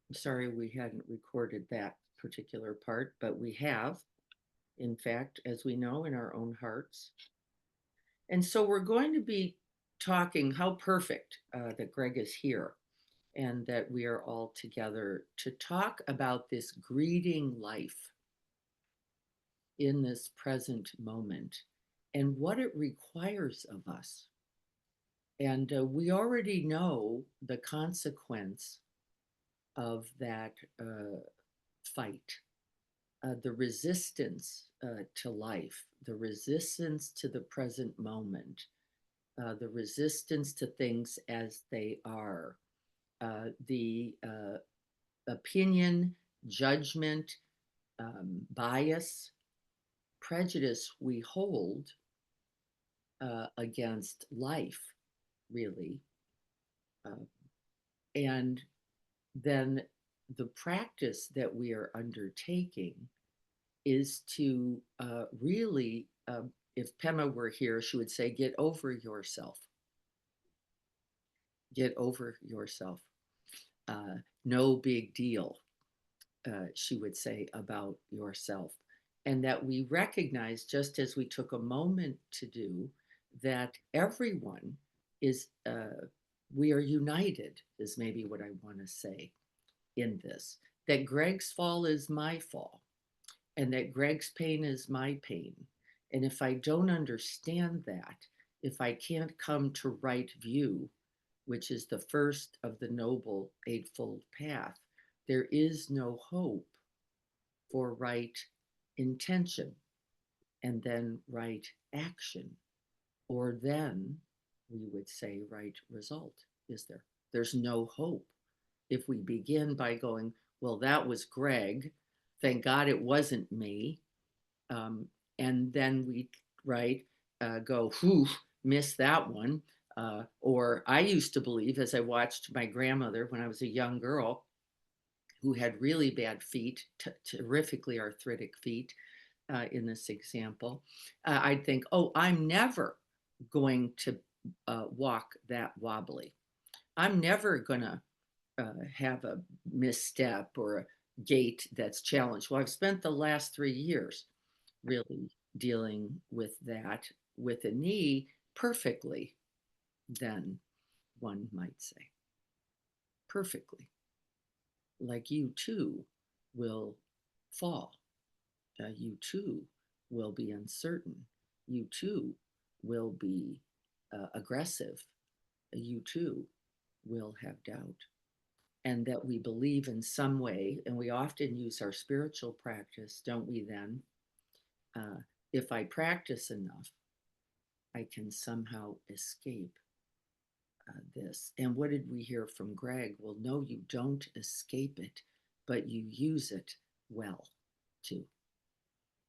I'm sorry we hadn't recorded that particular part, but we have, in fact, as we know, in our own hearts. And so we're going to be talking how perfect that Greg is here and that we are all together to talk about this greeting life in this present moment and what it requires of us. And we already know the consequence of that fight, the resistance to life, the resistance to the present moment, the resistance to things as they are, the opinion, judgment, bias, prejudice we hold against life, really. Uh, and then the practice that we are undertaking is to really, if Pema were here, she would say, get over yourself. Get over yourself. No big deal, she would say about yourself. And that we recognize, just as we took a moment to do, that everyone is, we are united, is maybe what I want to say in this. That Greg's fall is my fall, and that Greg's pain is my pain. And if I don't understand that, if I can't come to right view, which is the first of the Noble Eightfold Path, there is no hope for right intention and then right action, or then we would say right result. Is there? There's no hope. If we begin by going, well, that was Greg, thank God it wasn't me. Um, and then we, right, go, whew, missed that one. Or I used to believe, as I watched my grandmother when I was a young girl, who had really bad feet, terrifically arthritic feet, in this example, I'd think, oh, I'm never going to walk that wobbly. I'm never going to have a misstep or a gait that's challenged. Well, I've spent the last 3 years really dealing with that with a knee perfectly, then one might say. Perfectly. Like you too will fall. You too will be uncertain. You too will be aggressive. You too will have doubt. And that we believe in some way, and we often use our spiritual practice, don't we then? Uh, if I practice enough, I can somehow escape this. And what did we hear from Greg? Well, no, you don't escape it, but you use it well too.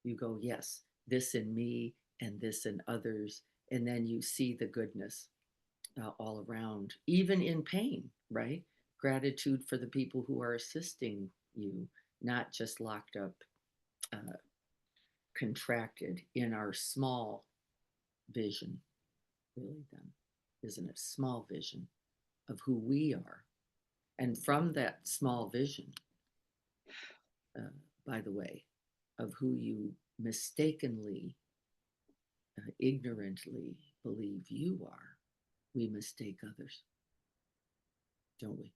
You go, yes, this in me and this in others. And then you see the goodness all around, even in pain, right? Gratitude for the people who are assisting you, not just locked up, uh, contracted in our small vision, really, then, isn't it? Small vision of who we are. And from that small vision, uh, by the way, of who you mistakenly, ignorantly believe you are, we mistake others, don't we?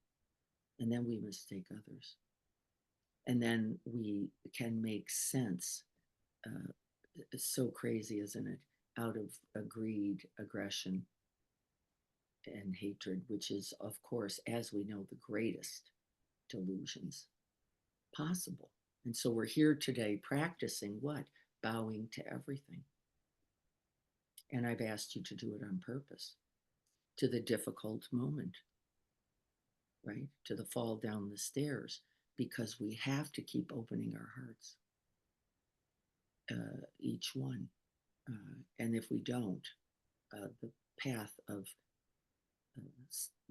And then we mistake others. And then we can make sense. It's so crazy, isn't it? Out of greed, aggression, and hatred, which is, of course, as we know, the greatest delusions possible. And so we're here today practicing what? Bowing to everything. And I've asked you to do it on purpose, to the difficult moment, right? To the fall down the stairs, because we have to keep opening our hearts, each one. And if we don't, the path of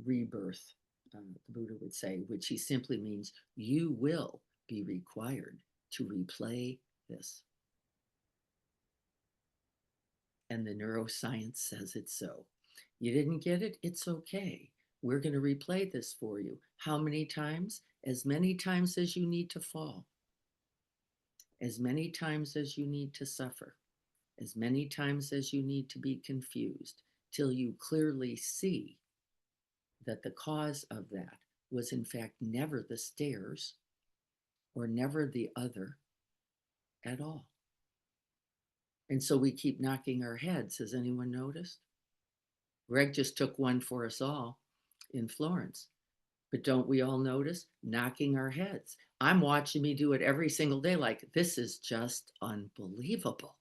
rebirth, the Buddha would say, which he simply means you will be required to replay this. And the neuroscience says it's so. You didn't get it? It's okay. We're going to replay this for you. How many times? as many times as you need to fall, as many times as you need to suffer, as many times as you need to be confused, till you clearly see that the cause of that was in fact never the stairs or never the other at all. And so we keep knocking our heads. Has anyone noticed? Greg just took one for us all in Florence. But don't we all notice? Knocking our heads. I'm watching me do it every single day. Like, this is just unbelievable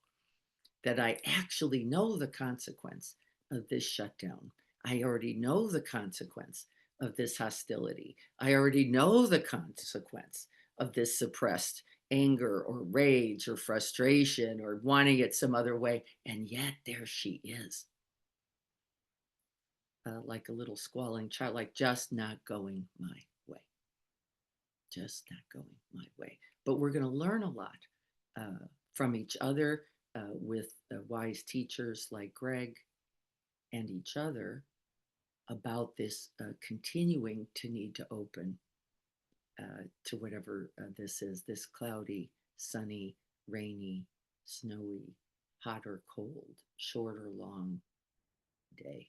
that I actually know the consequence of this shutdown. I already know the consequence of this hostility. I already know the consequence of this suppressed anger or rage or frustration or wanting it some other way. And yet there she is, like a little squalling child, like just not going my way, just not going my way. But we're going to learn a lot from each other with wise teachers like Greg and each other about this continuing to need to open to whatever this is, this cloudy, sunny, rainy, snowy, hot or cold, short or long day.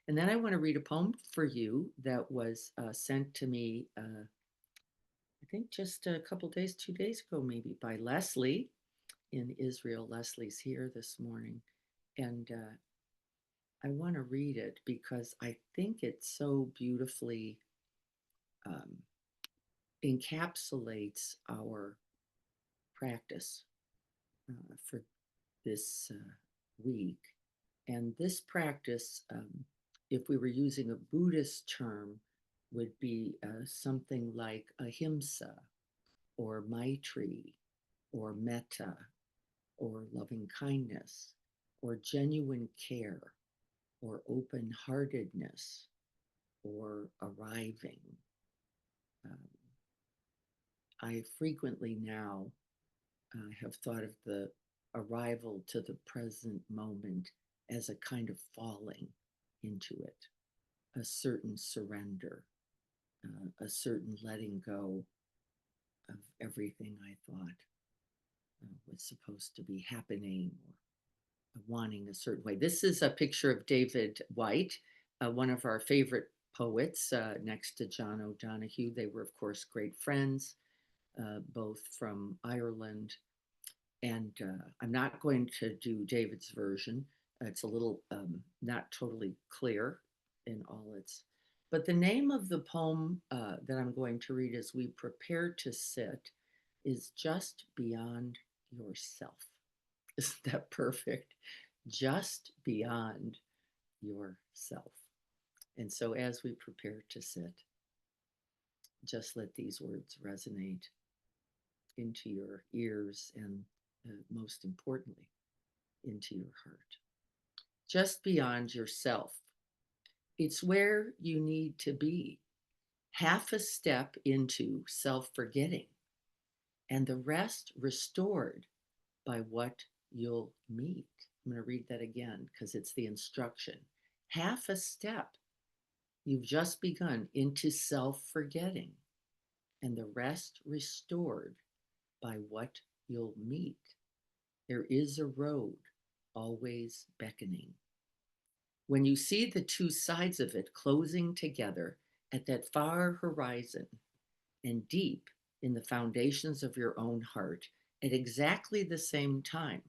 And then I want to read a poem for you that was sent to me, I think just a couple days, 2 days ago, maybe, by Leslie in Israel. Leslie's here this morning. And I want to read it because I think it so beautifully um, encapsulates our practice for this week. And this practice, if we were using a Buddhist term, would be something like ahimsa or maitri or metta or loving kindness or genuine care or open heartedness or arriving. Um, I frequently now have thought of the arrival to the present moment as a kind of falling into it, a certain surrender, a certain letting go of everything I thought was supposed to be happening or wanting a certain way. This is a picture of David White, one of our favorite poets next to John O'Donohue. They were, of course, great friends, both from Ireland. And I'm not going to do David's version. It's a little not totally clear in all its. But the name of the poem that I'm going to read as we prepare to sit is Just Beyond Yourself. Isn't that perfect? Just beyond yourself. And so as we prepare to sit, just let these words resonate into your ears and most importantly, into your heart. Just beyond yourself. It's where you need to be. Half a step into self forgetting, and the rest restored by what you'll meet. I'm going to read that again because it's the instruction. Half a step you've just begun into self forgetting, and the rest restored by what you'll meet. There is a road always beckoning. When you see the two sides of it closing together at that far horizon and deep in the foundations of your own heart at exactly the same time,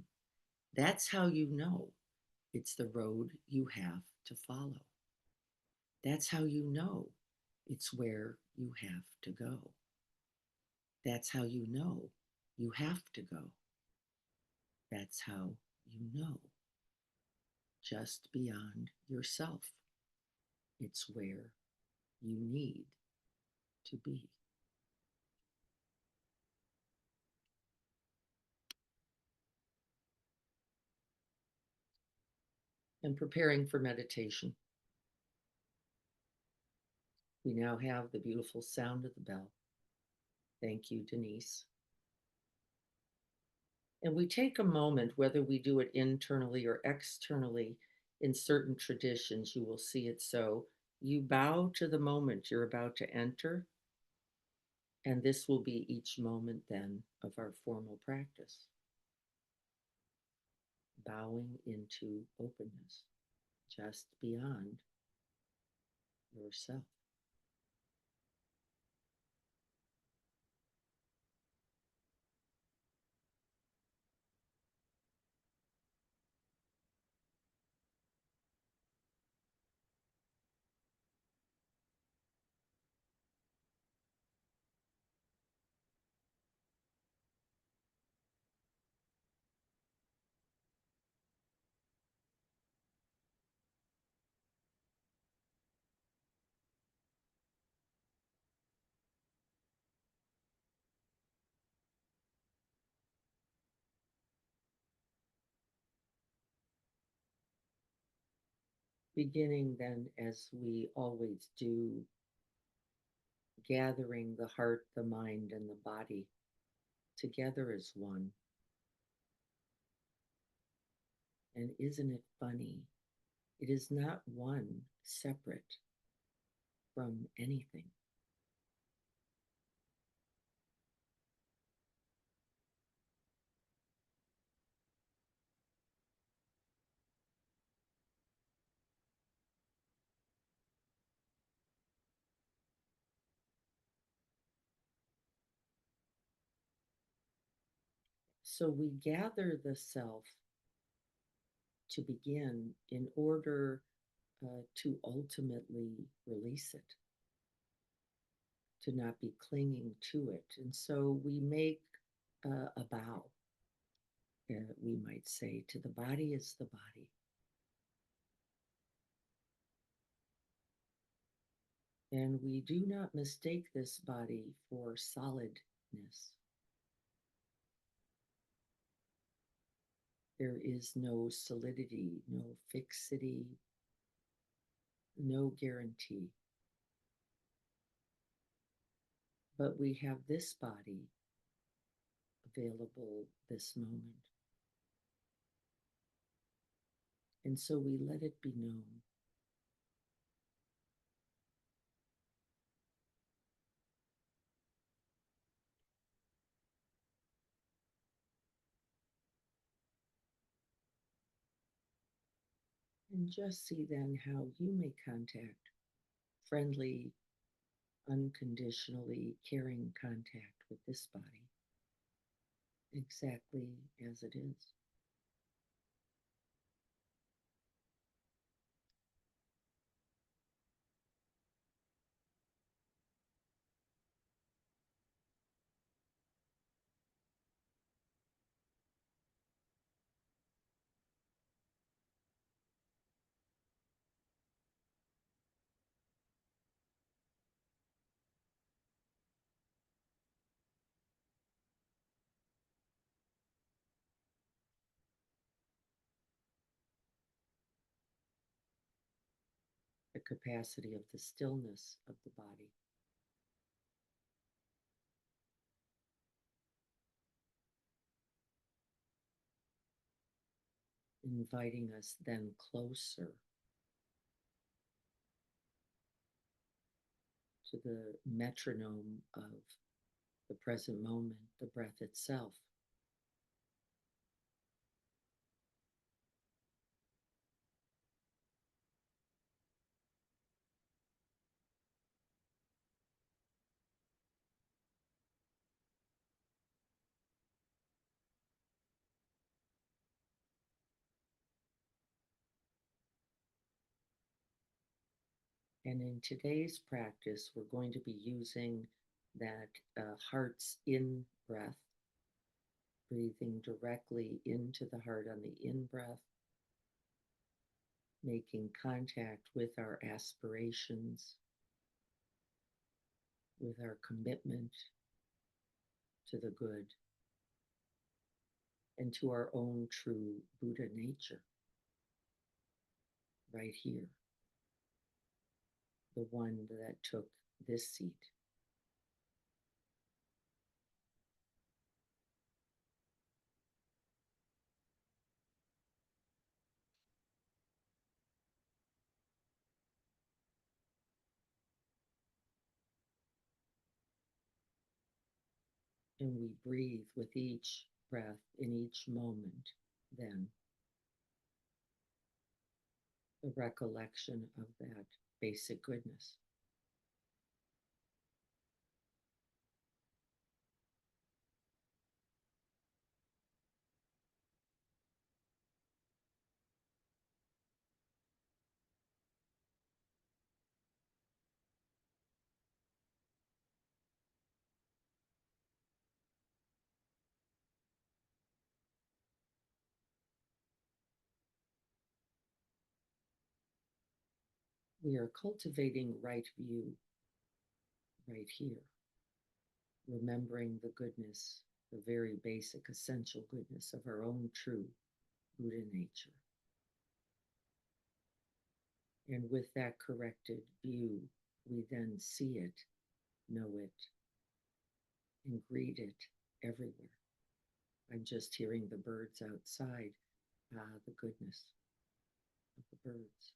that's how you know it's the road you have to follow. That's how you know it's where you have to go. That's how you know you have to go. That's how you know. Just beyond yourself. It's where you need to be. And preparing for meditation, we now have the beautiful sound of the bell. Thank you, Denise. And we take a moment, whether we do it internally or externally, in certain traditions, you will see it so, You bow to the moment you're about to enter, and this will be each moment then of our formal practice, bowing into openness just beyond yourself. Beginning then, as we always do, gathering the heart, the mind, and the body together as one. And isn't it funny? It is not one separate from anything. So we gather the self to begin in order to ultimately release it, to not be clinging to it. And so we make a vow, we might say, to the body is the body. And we do not mistake this body for solidness. There is no solidity, no fixity, no guarantee. But we have this body available this moment. And so we let it be known. And just see then how you may contact friendly, unconditionally caring contact with this body exactly as it is. The capacity of the stillness of the body, inviting us then closer to the metronome of the present moment, the breath itself. And in today's practice, we're going to be using that heart's in breath, breathing directly into the heart on the in breath, making contact with our aspirations, with our commitment to the good, and to our own true Buddha nature, right here, the one that took this seat. And we breathe with each breath in each moment, then the recollection of that basic goodness. We are cultivating right view right here, remembering the goodness, the very basic, essential goodness of our own true Buddha nature. And with that corrected view, we then see it, know it, and greet it everywhere. I'm just hearing the birds outside, the goodness of the birds.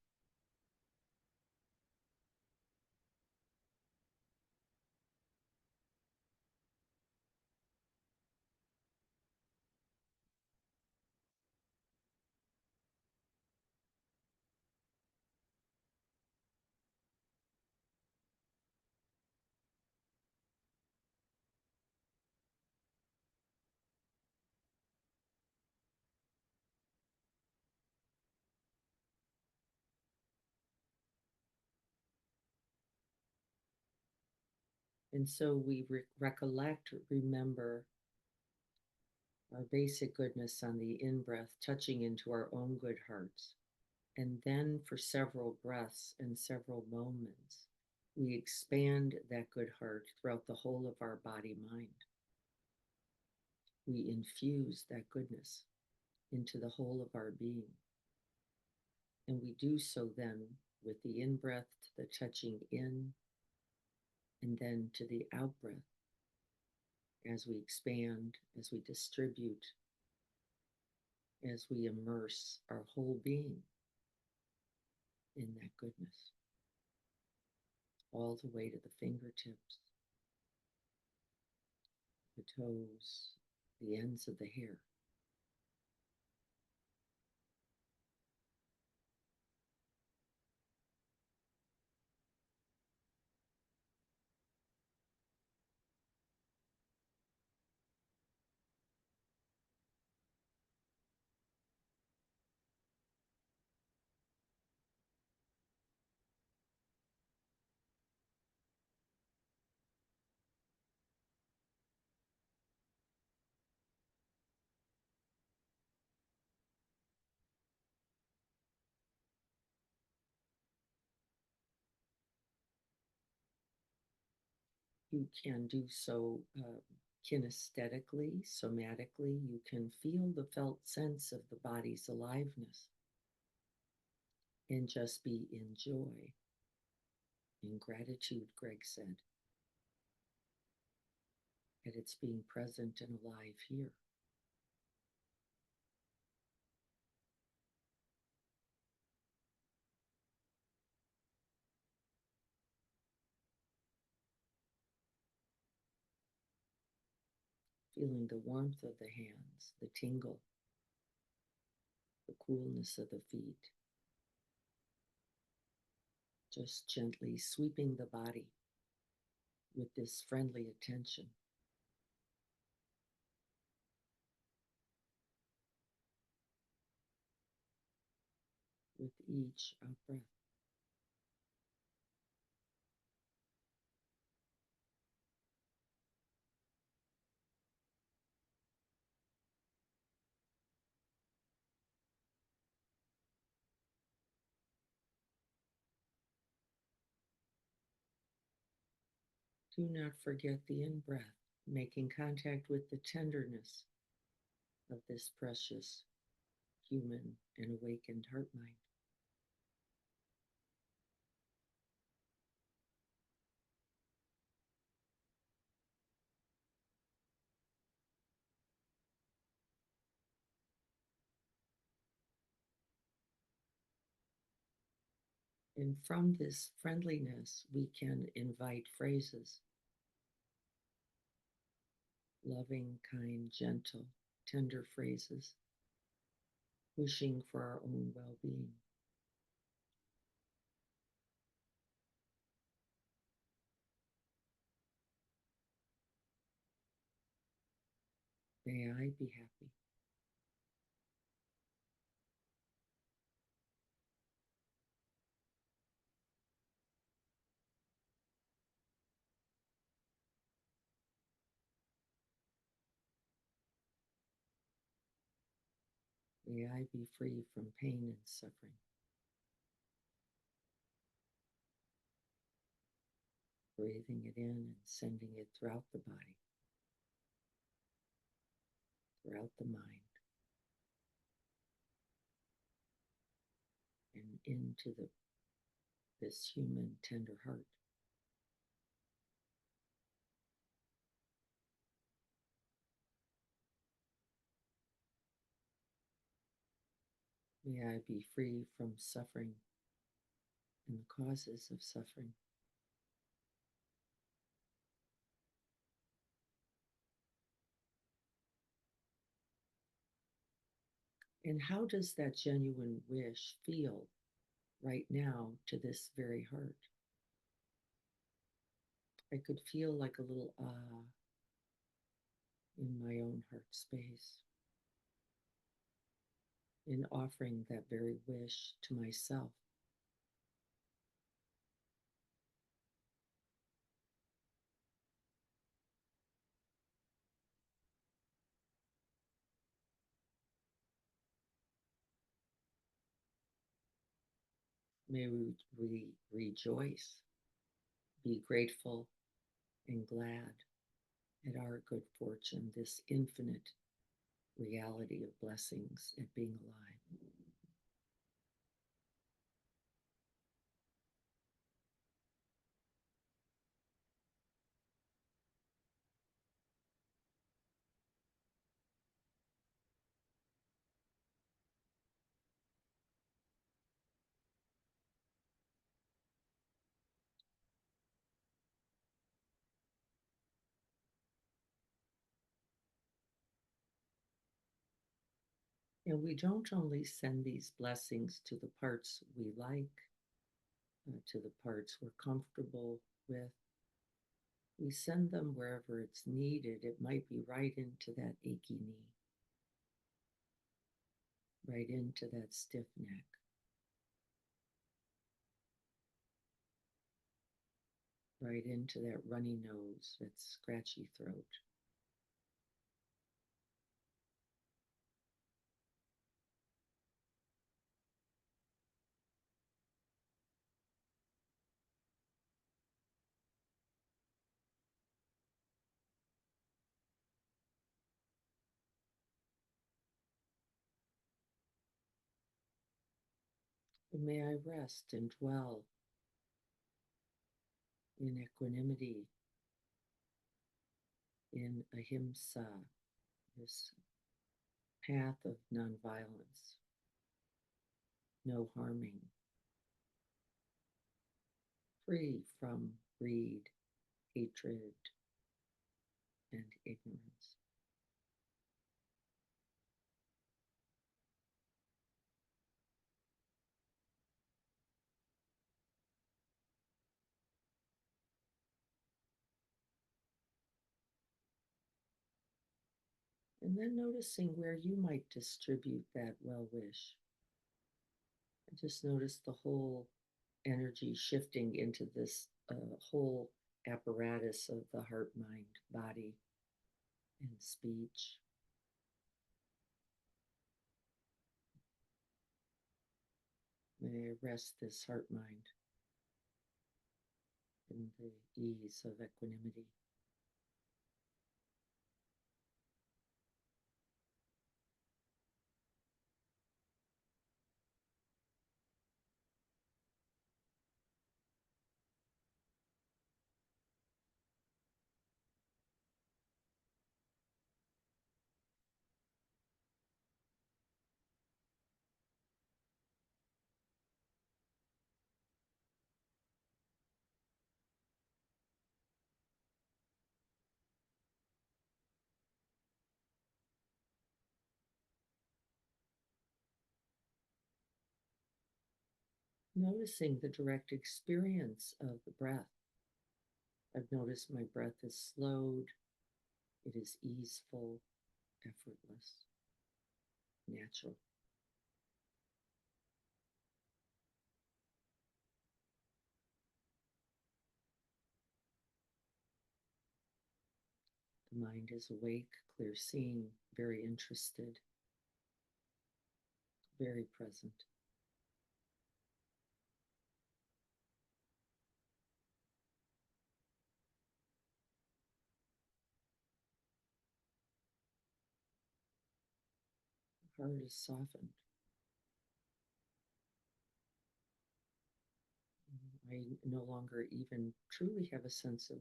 And so we recollect, remember our basic goodness on the in breath, touching into our own good hearts. And then for several breaths and several moments, we expand that good heart throughout the whole of our body mind. We infuse that goodness into the whole of our being. And we do so then with the in breath, the touching in, and then to the out breath as we expand, as we distribute, as we immerse our whole being in that goodness, all the way to the fingertips, the toes, the ends of the hair. You can do so kinesthetically, somatically. You can feel the felt sense of the body's aliveness and just be in joy, in gratitude, Greg said, that it's being present and alive here. Feeling the warmth of the hands, the tingle, the coolness of the feet, just gently sweeping the body with this friendly attention. With each out breath. Do not forget the in breath, making contact with the tenderness of this precious human and awakened heart mind. And from this friendliness, we can invite phrases loving, kind, gentle, tender phrases, wishing for our own well being. May I be happy. May I be free from pain and suffering. Breathing it in and sending it throughout the body, throughout the mind, and into this human tender heart. May I be free from suffering and the causes of suffering. And how does that genuine wish feel right now to this very heart? I could feel like a little ah in my own heart space in offering that very wish to myself. May we rejoice, be grateful, and glad at our good fortune, this infinite reality of blessings at being alive. And we don't only send these blessings to the parts we like, to the parts we're comfortable with. We send them wherever it's needed. It might be right into that achy knee, right into that stiff neck, right into that runny nose, that scratchy throat. And may I rest and dwell in equanimity, in ahimsa, this path of nonviolence, no harming, free from greed, hatred, and ignorance. And then noticing where you might distribute that well wish. I just notice the whole energy shifting into this whole apparatus of the heart, mind, body, and speech. May I rest this heart mind in the ease of equanimity. noticing the direct experience of the breath. I've noticed my breath is slowed, it is easeful, effortless, natural. The mind is awake, clear seeing, very interested, very present. The heart is softened. I no longer even truly have a sense of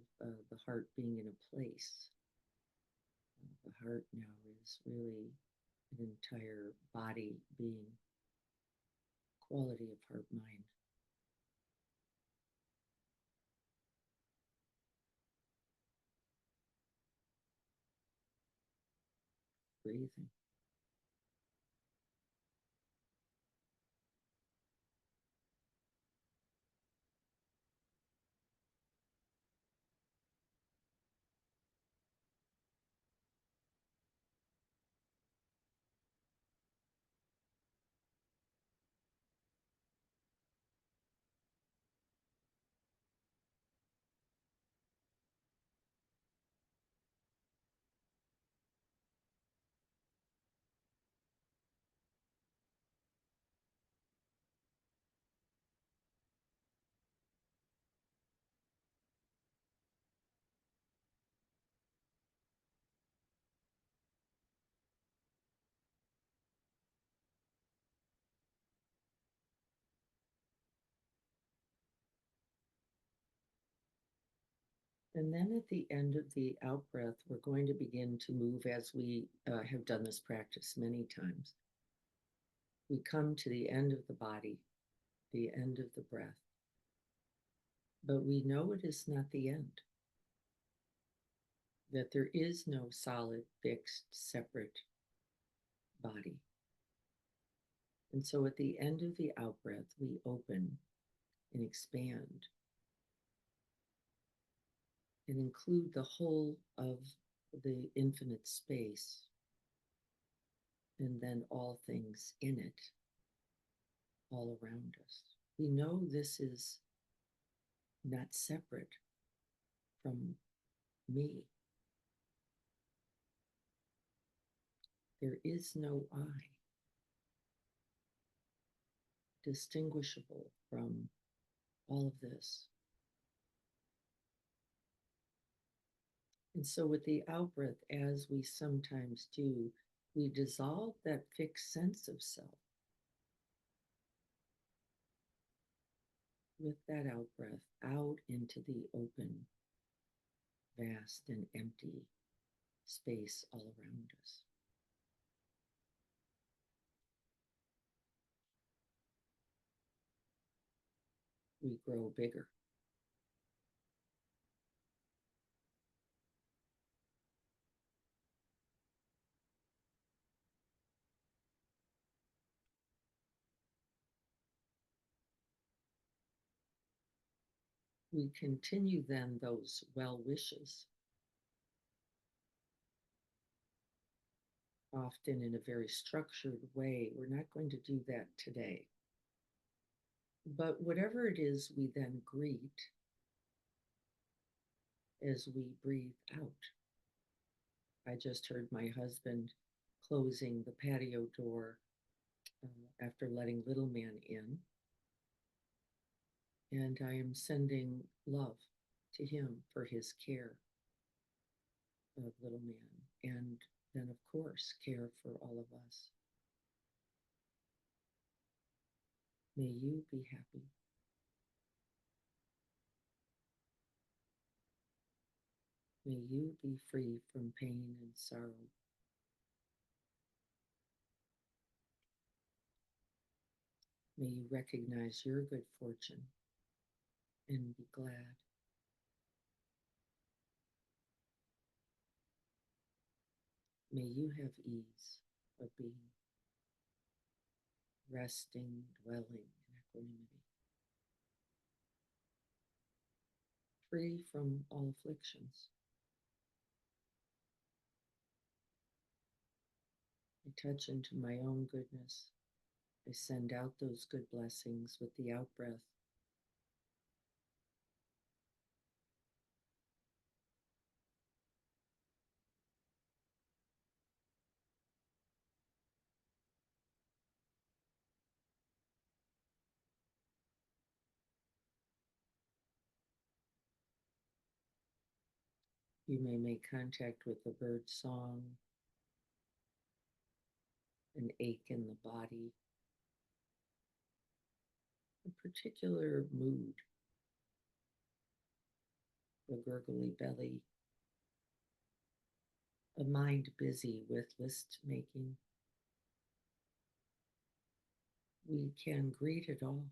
the heart being in a place. The heart now is really an entire body being, quality of heart mind. Breathing. And then at the end of the out breath, we're going to begin to move as we have done this practice many times. We come to the end of the body, the end of the breath, but we know it is not the end, that there is no solid, fixed, separate body. And so at the end of the out breath, we open and expand and include the whole of the infinite space and then all things in it, all around us. We know this is not separate from me. There is no I distinguishable from all of this. And so, with the out breath, as we sometimes do, we dissolve that fixed sense of self. With that out breath, out into the open, vast, and empty space all around us. We grow bigger. We continue then those well wishes, often in a very structured way. We're not going to do that today. But whatever it is, we then greet as we breathe out. I just heard my husband closing the patio door after letting little man in. And I am sending love to him for his care of little man. And then, of course, care for all of us. May you be happy. May you be free from pain and sorrow. May you recognize your good fortune and be glad. May you have ease of being, resting, dwelling in equanimity. free from all afflictions. I touch into my own goodness. I send out those good blessings with the out breath. You may make contact with a bird's song, an ache in the body, a particular mood, a gurgly belly, a mind busy with list making. We can greet it all.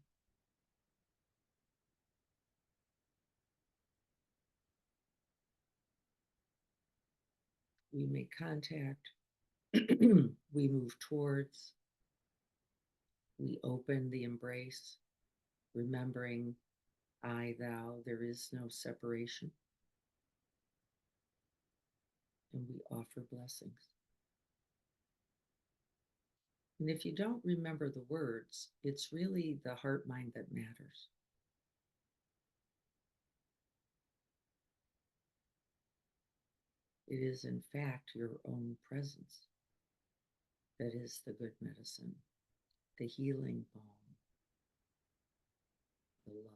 We make contact. We move towards. We open the embrace, remembering I, thou, there is no separation. And we offer blessings. And if you don't remember the words, it's really the heart mind that matters. It is, in fact, your own presence that is the good medicine, the healing balm, the love.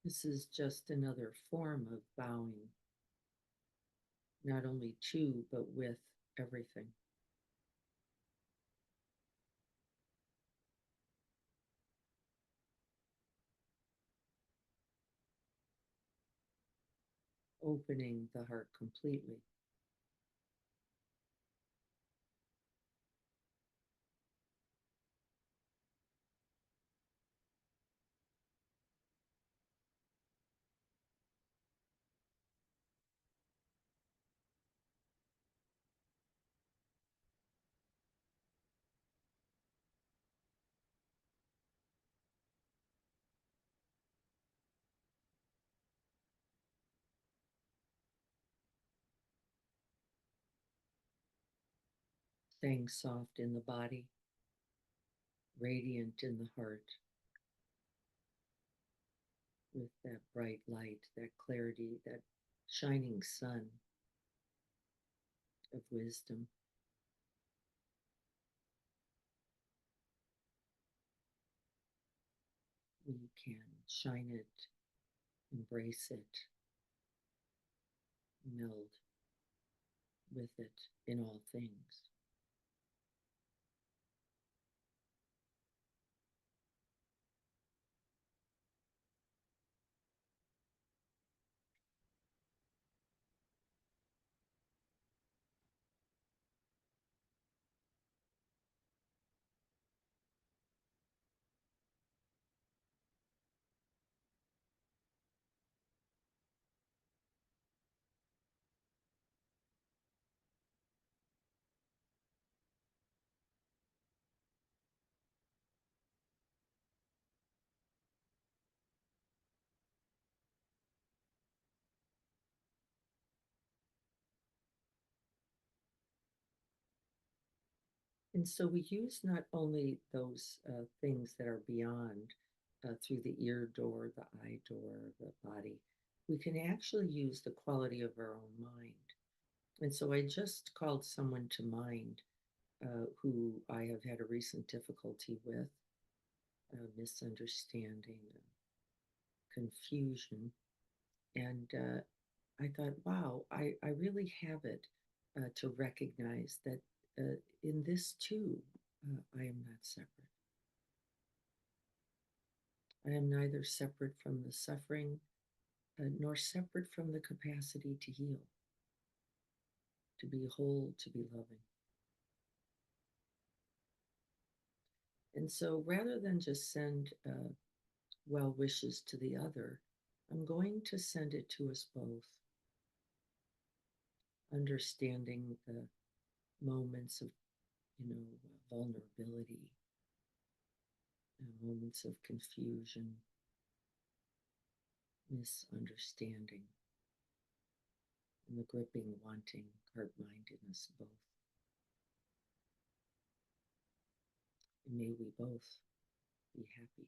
This is just another form of bowing, not only to, but with everything. Opening the heart completely. Staying soft in the body, radiant in the heart, with that bright light, that clarity, that shining sun of wisdom. We can shine it, embrace it, meld with it in all things. And so we use not only those things that are beyond through the ear door, the eye door, the body, we can actually use the quality of our own mind. And so I just called someone to mind who I have had a recent difficulty with, misunderstanding, confusion. And I thought, wow, I really have it to recognize that in this too, I am not separate. I am neither separate from the suffering nor separate from the capacity to heal, to be whole, to be loving. And so rather than just send well wishes to the other, I'm going to send it to us both, understanding the moments of, vulnerability, moments of confusion, misunderstanding, and the gripping, wanting, heart mindedness both. And may we both be happy.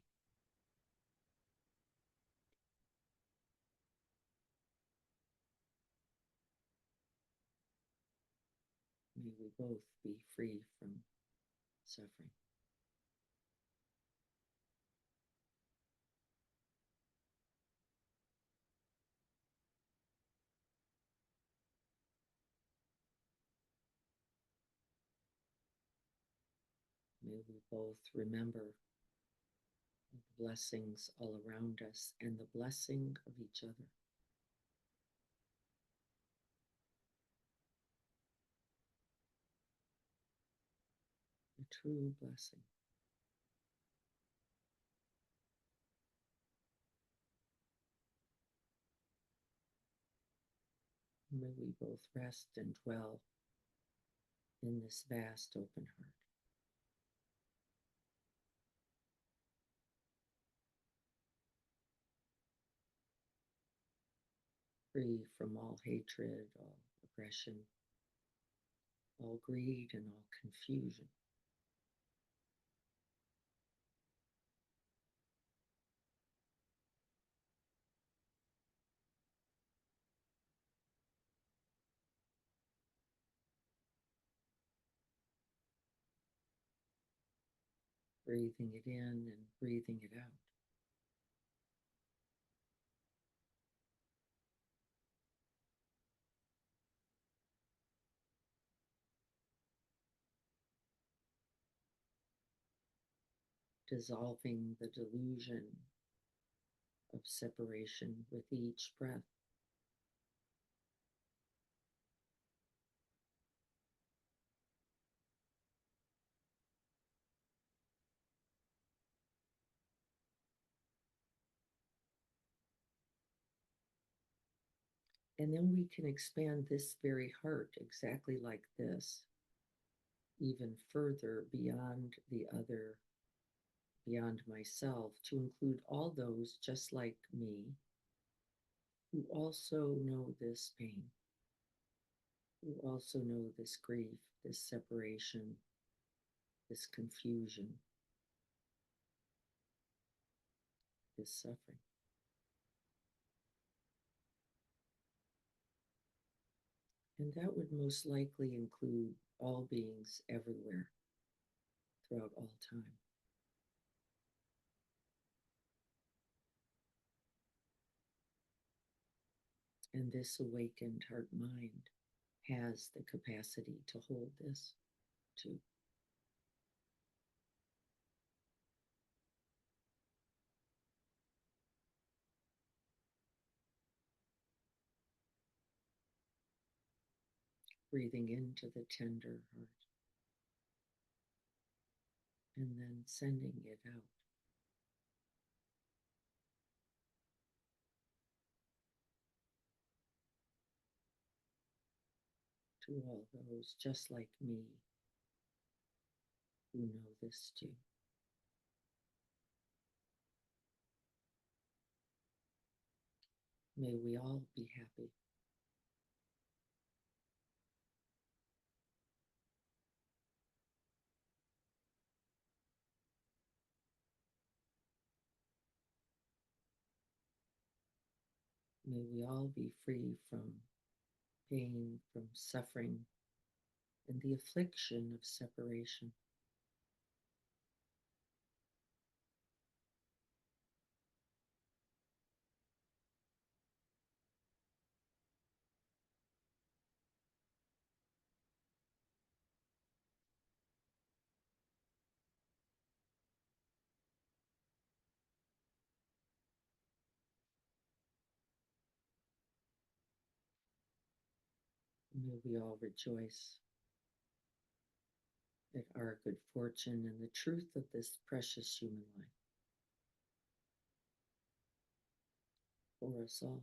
May we both be free from suffering. May we both remember the blessings all around us and the blessing of each other. A true blessing. May we both rest and dwell in this vast open heart. Free from all hatred, all aggression, all greed, and all confusion. Breathing it in and breathing it out. Dissolving the delusion of separation with each breath. And then we can expand this very heart exactly like this, even further beyond the other, beyond myself, to include all those just like me who also know this pain, who also know this grief, this separation, this confusion, this suffering. And that would most likely include all beings everywhere throughout all time. And this awakened heart mind has the capacity to hold this too. Breathing into the tender heart and then sending it out. To all those just like me who know this too. May we all be happy. May we all be free from pain, from suffering, and the affliction of separation. May we all rejoice at our good fortune and the truth of this precious human life for us all.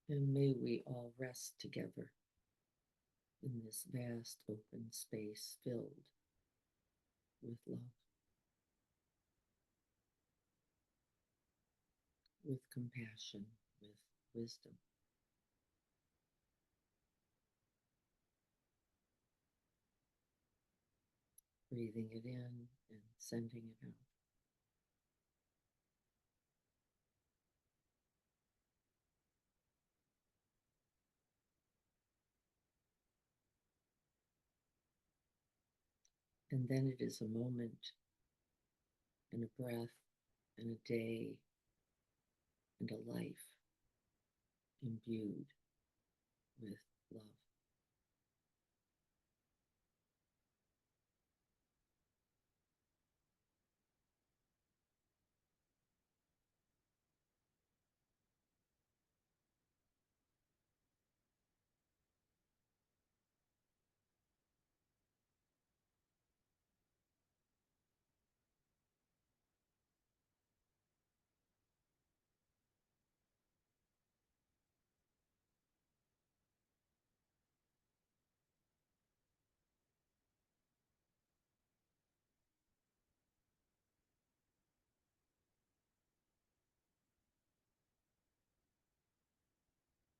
And may we all rest together in this vast open space filled with love, with compassion, with wisdom. Breathing it in and sending it out. And then it is a moment and a breath and a day and a life imbued with love.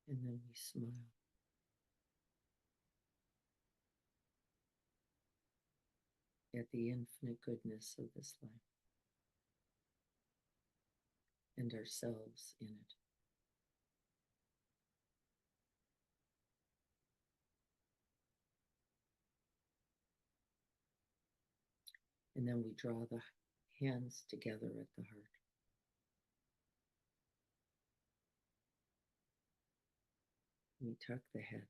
And then we smile at the infinite goodness of this life and ourselves in it. And then we draw the hands together at the heart. We tuck the head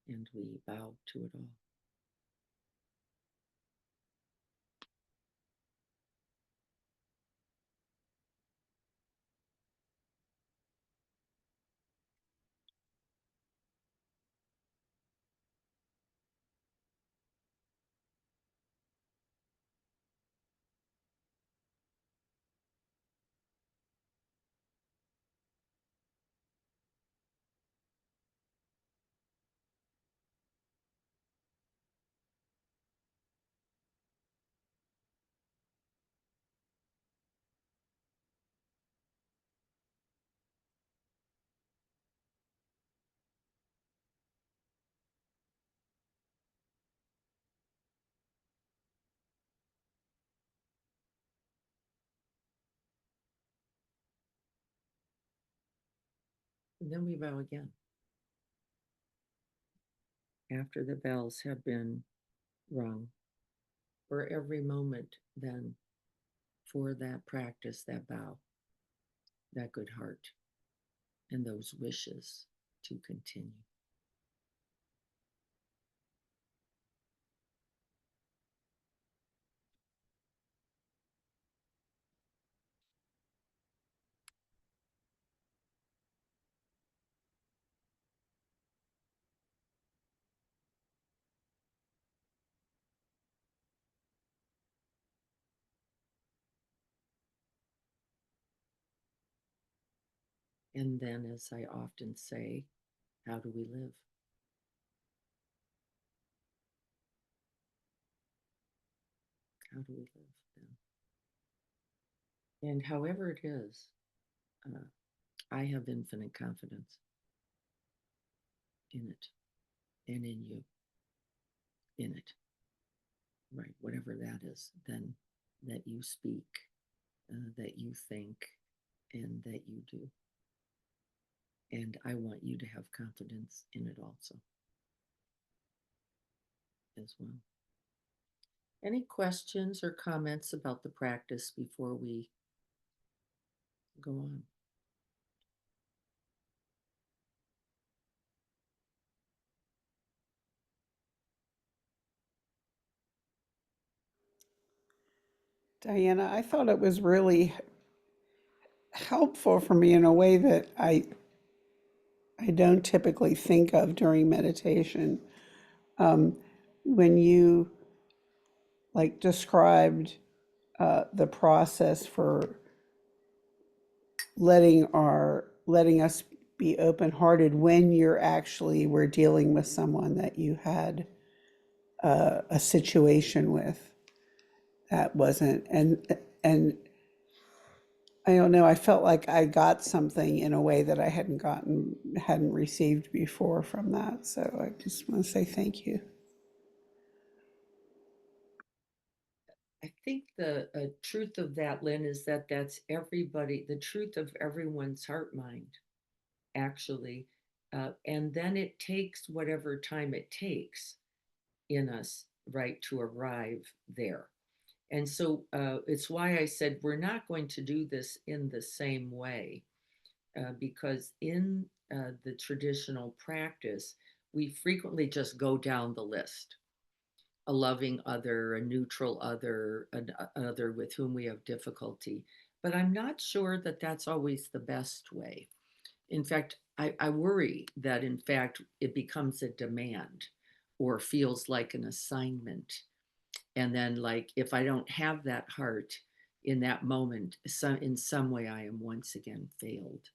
and we bow to it all. And then we bow again. After the bells have been rung, for every moment, then for that practice, that bow, that good heart, and those wishes to continue. And then, as I often say, how do we live? How do we live then? And however it is, I have infinite confidence in it and in you, in it, right? Whatever that is, then that you speak, that you think, and that you do. And I want you to have confidence in it also, as well. Any questions or comments about the practice before we go on? Diana, I thought it was really helpful for me in a way that I don't typically think of during meditation. Um, when you like described the process for letting us be open-hearted when you're actually were dealing with someone that you had a situation with that wasn't and I don't know. I felt like I got something in a way that I hadn't received before from that. So I just want to say thank you. I think the truth of that, Lynn, is that that's everybody, the truth of everyone's heart mind, actually. And then it takes whatever time it takes in us, right, to arrive there. And so it's why I said we're not going to do this in the same way, because in the traditional practice, we frequently just go down the list: a loving other, a neutral other, an other with whom we have difficulty. But I'm not sure that that's always the best way. In fact, I worry that, in fact, it becomes a demand or feels like an assignment. And then, like, if I don't have that heart in that moment, in some way, I am once again failed.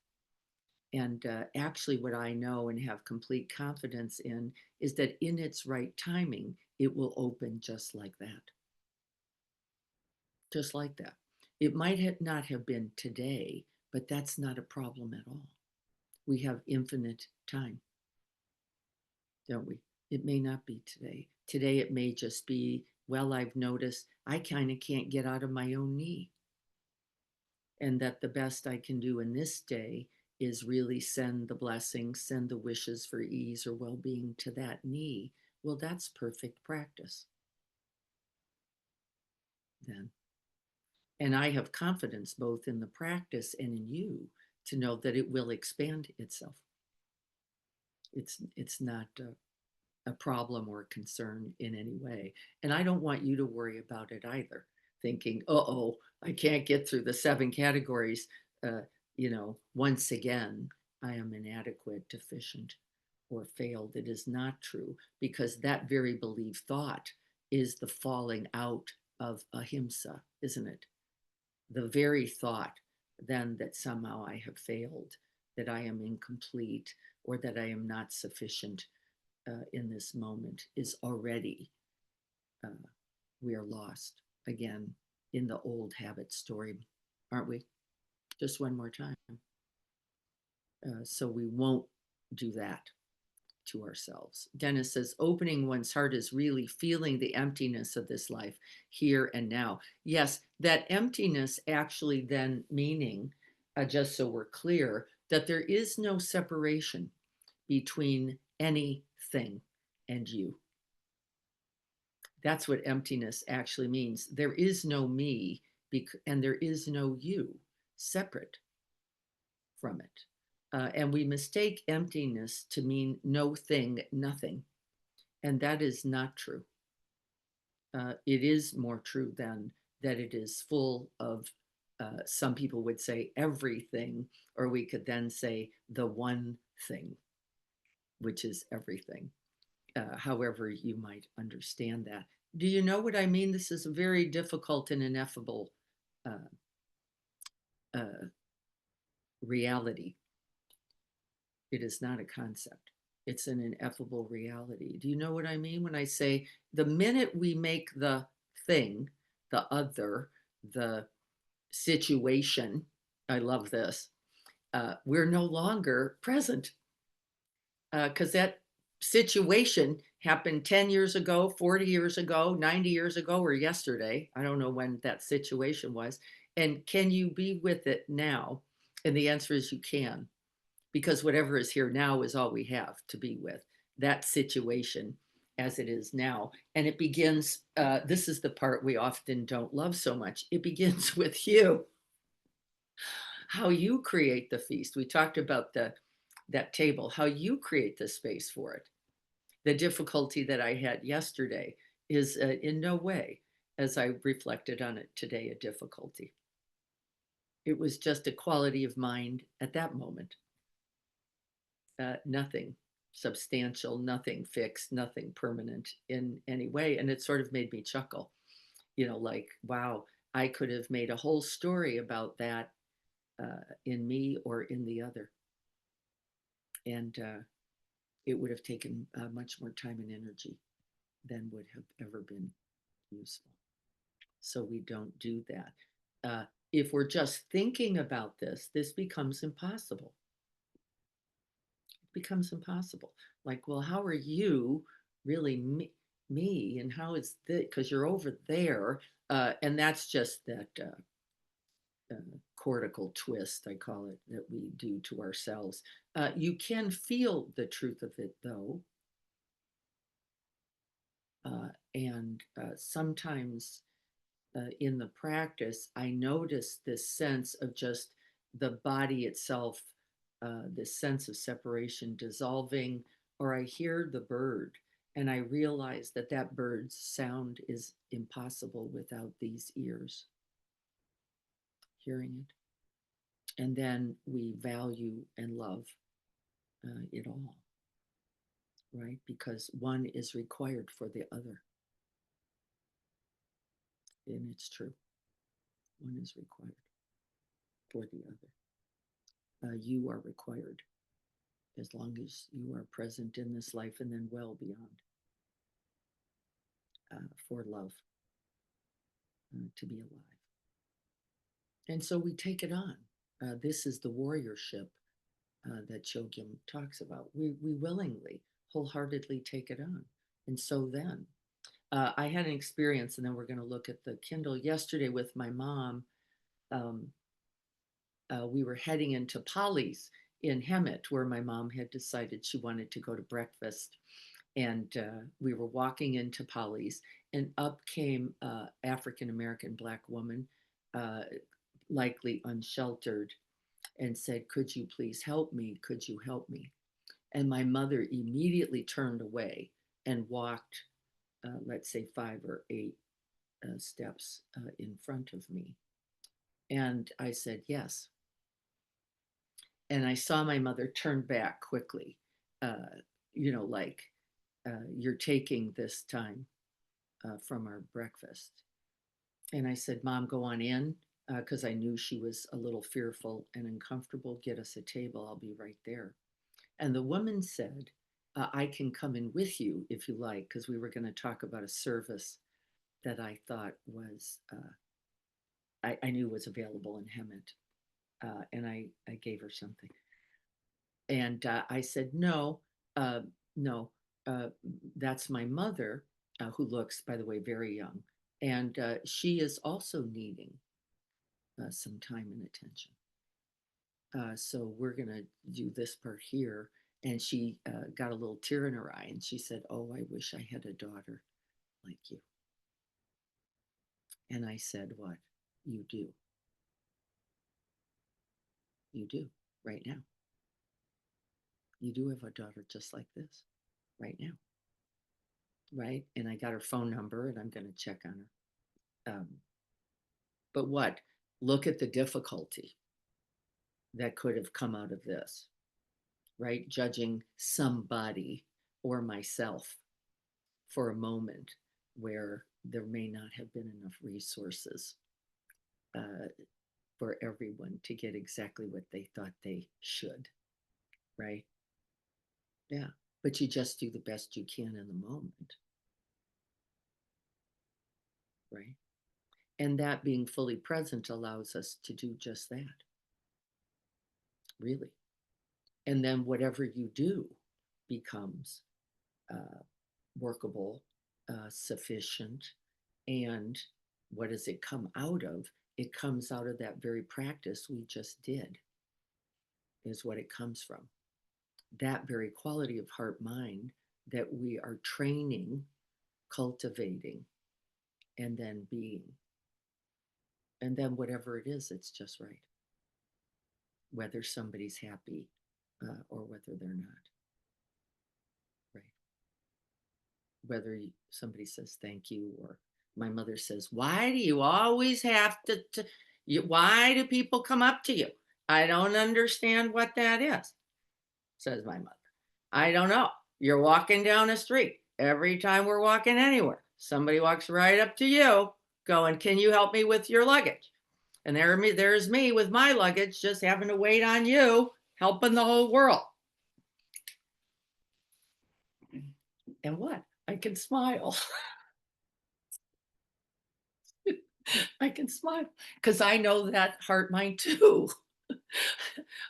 And actually, what I know and have complete confidence in is that in its right timing, it will open just like that. Just like that. It might not have been today, but that's not a problem at all. We have infinite time, don't we? It may not be today. Today, it may just be, well, I've noticed I kind of can't get out of my own knee. And that the best I can do in this day is really send the blessings, send the wishes for ease or well being to that knee. Well, that's perfect practice then. And I have confidence both in the practice and in you to know that it will expand itself. It's not a problem or a concern in any way. And I don't want you to worry about it either, thinking, oh, I can't get through the 7 categories. Uh, once again, I am inadequate, deficient, or failed. It is not true, because that very belief thought is the falling out of ahimsa, isn't it? The very thought then that somehow I have failed, that I am incomplete, or that I am not sufficient in this moment is already, uh, we are lost again in the old habit story, aren't we? Just one more time. So we won't do that to ourselves. Dennis says, opening one's heart is really feeling the emptiness of this life here and now. Yes, that emptiness actually then meaning, just so we're clear, that there is no separation between anything and you. That's what emptiness actually means. There is no me, and there is no you separate from it. And we mistake emptiness to mean no thing, nothing. And that is not true. It is more true than that it is full of, some people would say, everything, or we could then say the one thing, which is everything. However you might understand that. Do you know what I mean? This is a very difficult and ineffable uh, uh, reality. It is not a concept. It's an ineffable reality. Do you know what I mean when I say the minute we make the thing, the other, the situation, I love this, we're no longer present, because situation happened 10 years ago, 40 years ago, 90 years ago, or yesterday. I don't know when that situation was. And can you be with it now? And the answer is you can, because whatever is here now is all we have to be with that situation as it is now. And it begins, this is the part we often don't love so much. It begins with you, how you create the feast. We talked about that table, how you create the space for it. The difficulty that I had yesterday is in no way, as I reflected on it today, a difficulty. It was just a quality of mind at that moment. Nothing substantial, nothing fixed, nothing permanent in any way. And it sort of made me chuckle, like, wow, I could have made a whole story about that in me or in the other. And it would have taken much more time and energy than would have ever been useful. So we don't do that. If we're just thinking about this becomes impossible. It becomes impossible. Like, well, how are you really me and how is this? Because you're over there. And that's just that cortical twist, I call it, that we do to ourselves. You can feel the truth of it, though. And sometimes in the practice, I notice this sense of just the body itself, this sense of separation dissolving, or I hear the bird and I realize that that bird's sound is impossible without these ears hearing it. And then we value and love it all, right? Because one is required for the other. And it's true. One is required for the other. You are required as long as you are present in this life and then well beyond for love to be alive. And so we take it on. This is the warriorship that Chogyam talks about. We willingly, wholeheartedly take it on. And so then, I had an experience, and then we're going to look at the Kindle yesterday with my mom. Um, we were heading into Polly's in Hemet, where my mom had decided she wanted to go to breakfast. And we were walking into Polly's, and up came African American Black woman, uh, likely unsheltered, and said, "Could you please help me? Could you help me?" And my mother immediately turned away and walked, let's say, 5 or 8 steps in front of me. And I said, "Yes." And I saw my mother turn back quickly, uh, like, you're taking this time from our breakfast. And I said, "Mom, go on in," because I knew she was a little fearful and uncomfortable. "Get us a table. I'll be right there." And the woman said, "I can come in with you if you like," because we were going to talk about a service that I thought was, I knew was available in Hemet. And I gave her something. And I said, "No, no, uh, that's my mother, who looks, by the way, very young. And she is also needing some time and attention. So we're going to do this part here." And she got a little tear in her eye and she said, "Oh, I wish I had a daughter like you." And I said, "What? You do. You do right now. You do have a daughter just like this right now." Right. And I got her phone number and I'm going to check on her. But what? Look at the difficulty that could have come out of this, right? Judging somebody or myself for a moment where there may not have been enough resources uh, for everyone to get exactly what they thought they should, right? Yeah. But you just do the best you can in the moment, right? And that being fully present allows us to do just that, really. And then whatever you do becomes workable, sufficient, and what does it come out of? It comes out of that very practice we just did, is what it comes from. That very quality of heart mind that we are training, cultivating, and then being. And then whatever it is, it's just right. Whether somebody's happy or whether they're not. Right. Whether somebody says thank you, or my mother says, why do you always have why do people come up to you? I don't understand what that is, says my mother. I don't know. You're walking down the street. Every time we're walking anywhere, somebody walks right up to you going, can you help me with your luggage? And there's me with my luggage, just having to wait on you, helping the whole world. And what? I can smile. I can smile because I know that heart mind too.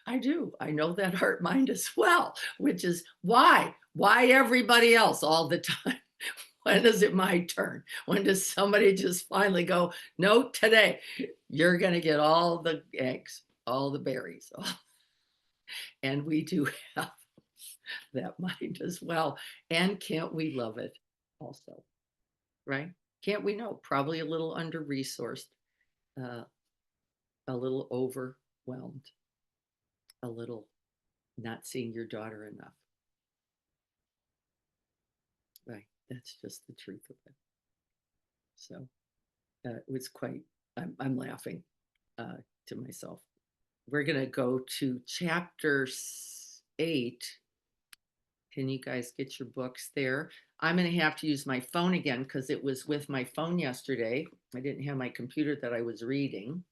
I do. I know that heart mind as well, which is why? Why everybody else all the time? When is it my turn? When does somebody just finally go, no, today you're going to get all the eggs, all the berries? And we do have that mind as well. And can't we love it also? Right? Can't we know? Probably a little under resourced, uh, a little overwhelmed, a little not seeing your daughter enough. Right. That's just the truth of it. So it was quite, I'm laughing to myself. We're going to go to chapter 8. Can you guys get your books there? I'm going to have to use my phone again because it was with my phone yesterday. I didn't have my computer that I was reading.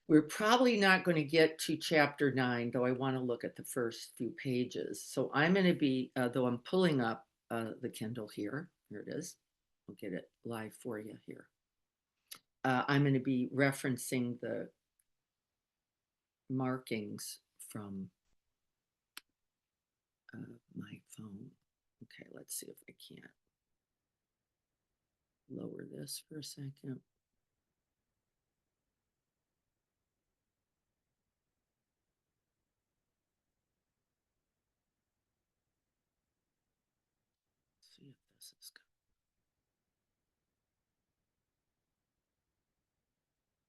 We're probably not going to get to chapter 9, though I want to look at the first few pages. So I'm going to be, though I'm pulling up the Kindle here. Here it is. I'll get it live for you here. I'm going to be referencing the markings from my phone. Okay, let's see if I can't lower this for a second. See if this is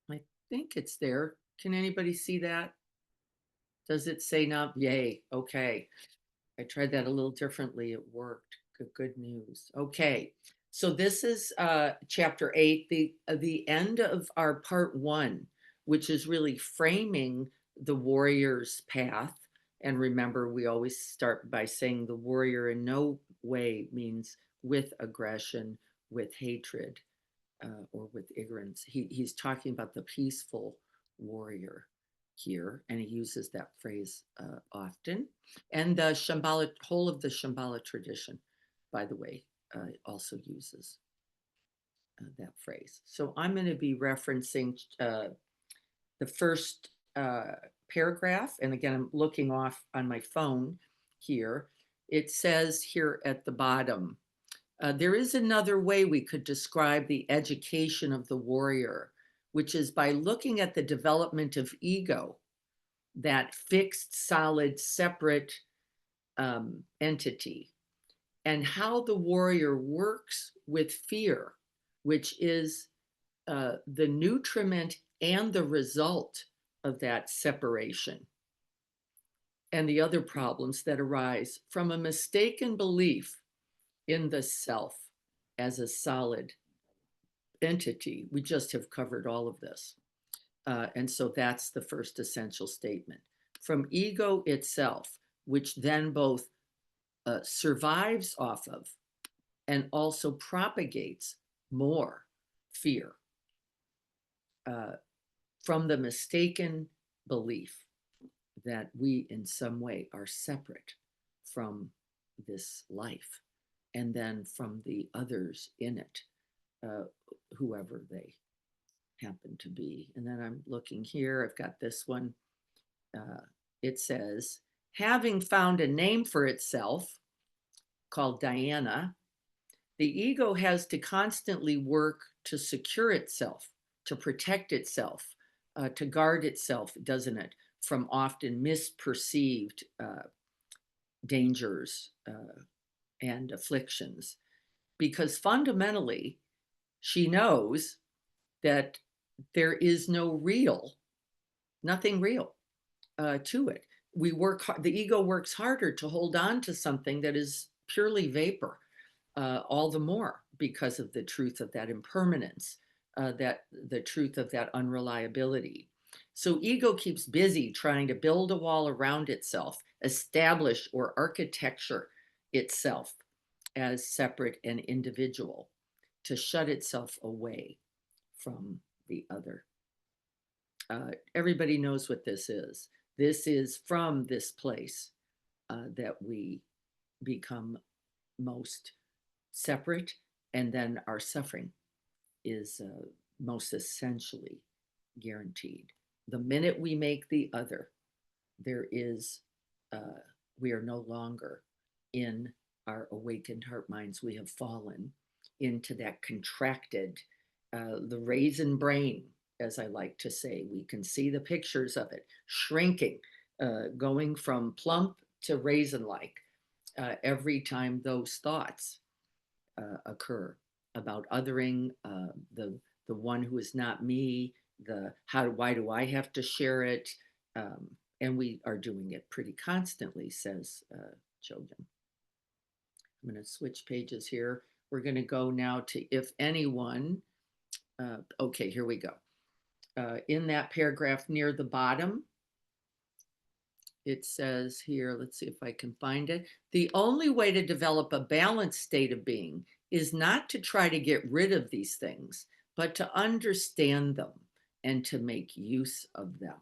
good. I think it's there. Can anybody see that? Does it say not? Yay. Okay. I tried that a little differently. It worked. Good news. Okay. So this is chapter 8, the end of our part 1, which is really framing the warrior's path. And remember, we always start by saying the warrior in no way means with aggression, with hatred, or with ignorance. He's talking about the peaceful warrior here, and he uses that phrase often. And the Shambhala, whole of the Shambhala tradition, by the way, also uses that phrase. So I'm going to be referencing the first paragraph, and again, I'm looking off on my phone here. It says here at the bottom, there is another way we could describe the education of the warrior, which is by looking at the development of ego, that fixed, solid, separate entity, and how the warrior works with fear, which is the nutriment and the result of that separation, and the other problems that arise from a mistaken belief in the self as a solid entity. We just have covered all of this. And so that's the first essential statement. From ego itself, which then both survives off of and also propagates more fear, from the mistaken belief that we in some way are separate from this life, and then from the others in it, whoever they happen to be. And then I'm looking here, I've got this one. It says, having found a name for itself, called Diana, the ego has to constantly work to secure itself, to protect itself, to guard itself, doesn't it, from often misperceived dangers and afflictions. Because fundamentally, she knows that there is nothing real to it. The ego works harder to hold on to something that is purely vapor, all the more because of the truth of that impermanence, that the truth of that unreliability. So ego keeps busy trying to build a wall around itself, establish or architecture itself as separate and individual, to shut itself away from the other. Everybody knows what this is. This is from this place that we become most separate, and then our suffering is most essentially guaranteed. The minute we make the other, there is, we are no longer in our awakened heart minds. We have fallen into that contracted, the raisin brain, as I like to say. We can see the pictures of it shrinking, going from plump to raisin like every time those thoughts occur about othering, the one who is not me, why do I have to share it? And we are doing it pretty constantly, says Chogyam. I'm going to switch pages here. We're going to go now to if anyone. Okay, here we go. In that paragraph near the bottom, it says here, let's see if I can find it. The only way to develop a balanced state of being is not to try to get rid of these things, but to understand them and to make use of them.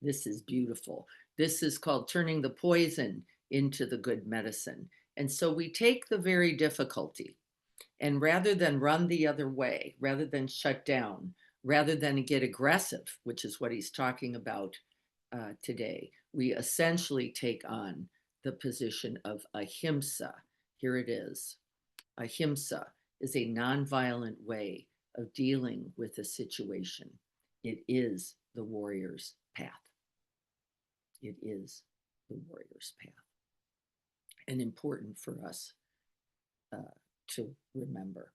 This is beautiful. This is called turning the poison into the good medicine. And so we take the very difficulty, and rather than run the other way, rather than shut down, rather than get aggressive, which is what he's talking about today, we essentially take on the position of ahimsa. Here it is. Ahimsa is a nonviolent way of dealing with a situation. It is the warrior's path. It is the warrior's path. And important for us to remember.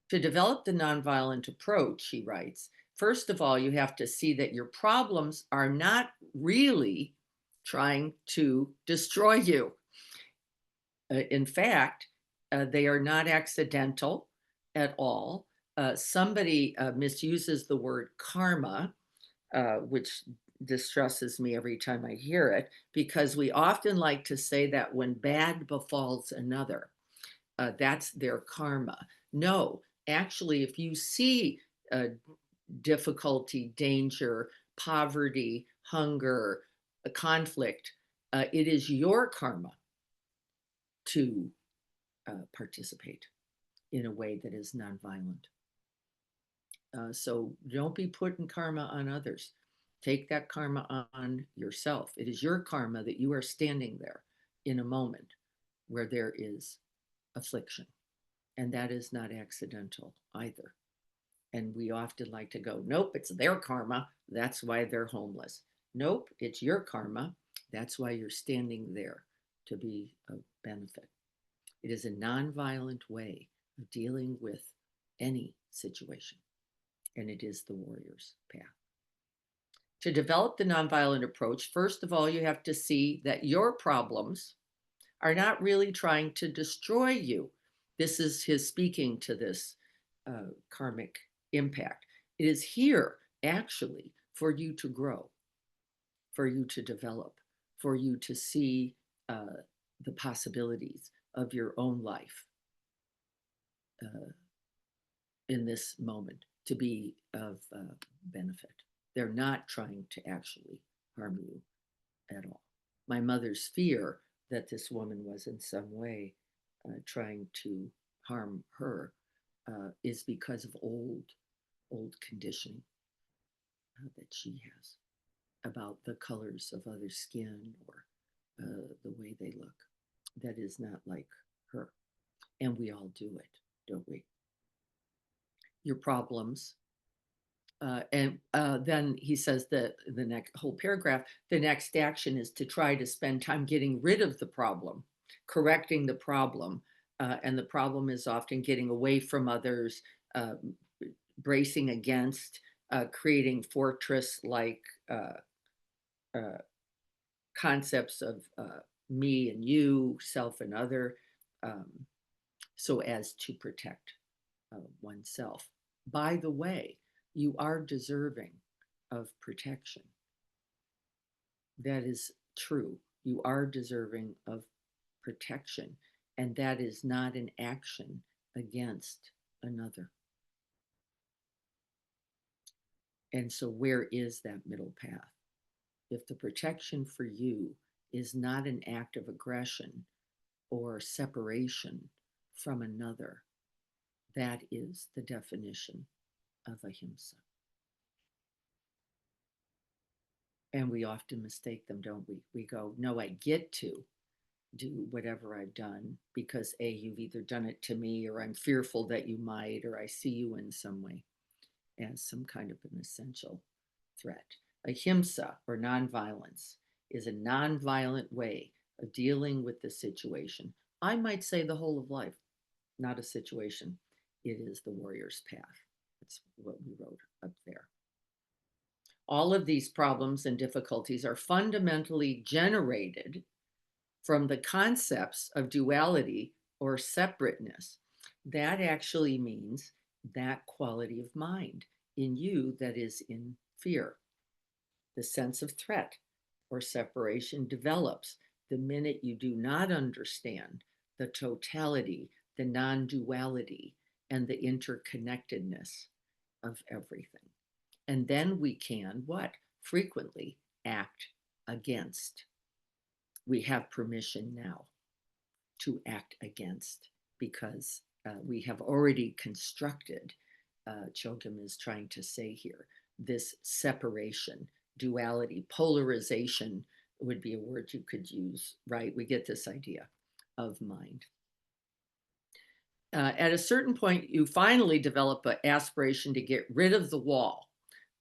To develop the nonviolent approach, he writes, first of all, you have to see that your problems are not really trying to destroy you. In fact, they are not accidental at all. Somebody misuses the word karma, which distresses me every time I hear it, because we often like to say that when bad befalls another, that's their karma. No, actually, if you see difficulty, danger, poverty, hunger, a conflict, it is your karma to participate in a way that is nonviolent. So don't be putting karma on others. Take that karma on yourself. It is your karma that you are standing there in a moment where there is affliction. And that is not accidental either. And we often like to go, nope, it's their karma. That's why they're homeless. Nope, it's your karma. That's why you're standing there, to be of benefit. It is a nonviolent way of dealing with any situation, and it is the warrior's path. To develop the nonviolent approach, first of all, you have to see that your problems are not really trying to destroy you. This is his speaking to this karmic impact. It is here actually for you to grow, for you to develop, for you to see the possibilities of your own life in this moment, to be of benefit. They're not trying to actually harm you at all. My mother's fear that this woman was in some way trying to harm her is because of old conditioning that she has about the colors of other skin or the way they look. that is not like her. And we all do it, don't we? Your problems. And then he says that the next whole paragraph, the next action is to try to spend time getting rid of the problem, correcting the problem. And the problem is often getting away from others, uh, bracing against, creating fortress like uh, concepts of me and you, self and other, um, so as to protect oneself. By the way, you are deserving of protection. That is true. You are deserving of protection, and that is not an action against another. And so, where is that middle path? If the protection for you is not an act of aggression or separation from another, that is the definition of ahimsa. And we often mistake them, don't we? We go, no, I get to do whatever I've done because A, you've either done it to me, or I'm fearful that you might, or I see you in some way as some kind of an essential threat. Ahimsa, or nonviolence, is a nonviolent way of dealing with the situation. I might say the whole of life, not a situation. It is the warrior's path. That's what we wrote up there. All of these problems and difficulties are fundamentally generated from the concepts of duality or separateness. That actually means that quality of mind in you that is in fear. The sense of threat or separation develops the minute you do not understand the totality, the non duality, and the interconnectedness of everything. And then we can what? Frequently act against. We have permission now to act against because we have already constructed, Chogyam is trying to say here, this separation, duality, polarization would be a word you could use, right? We get this idea of mind. At a certain point, you finally develop an aspiration to get rid of the wall,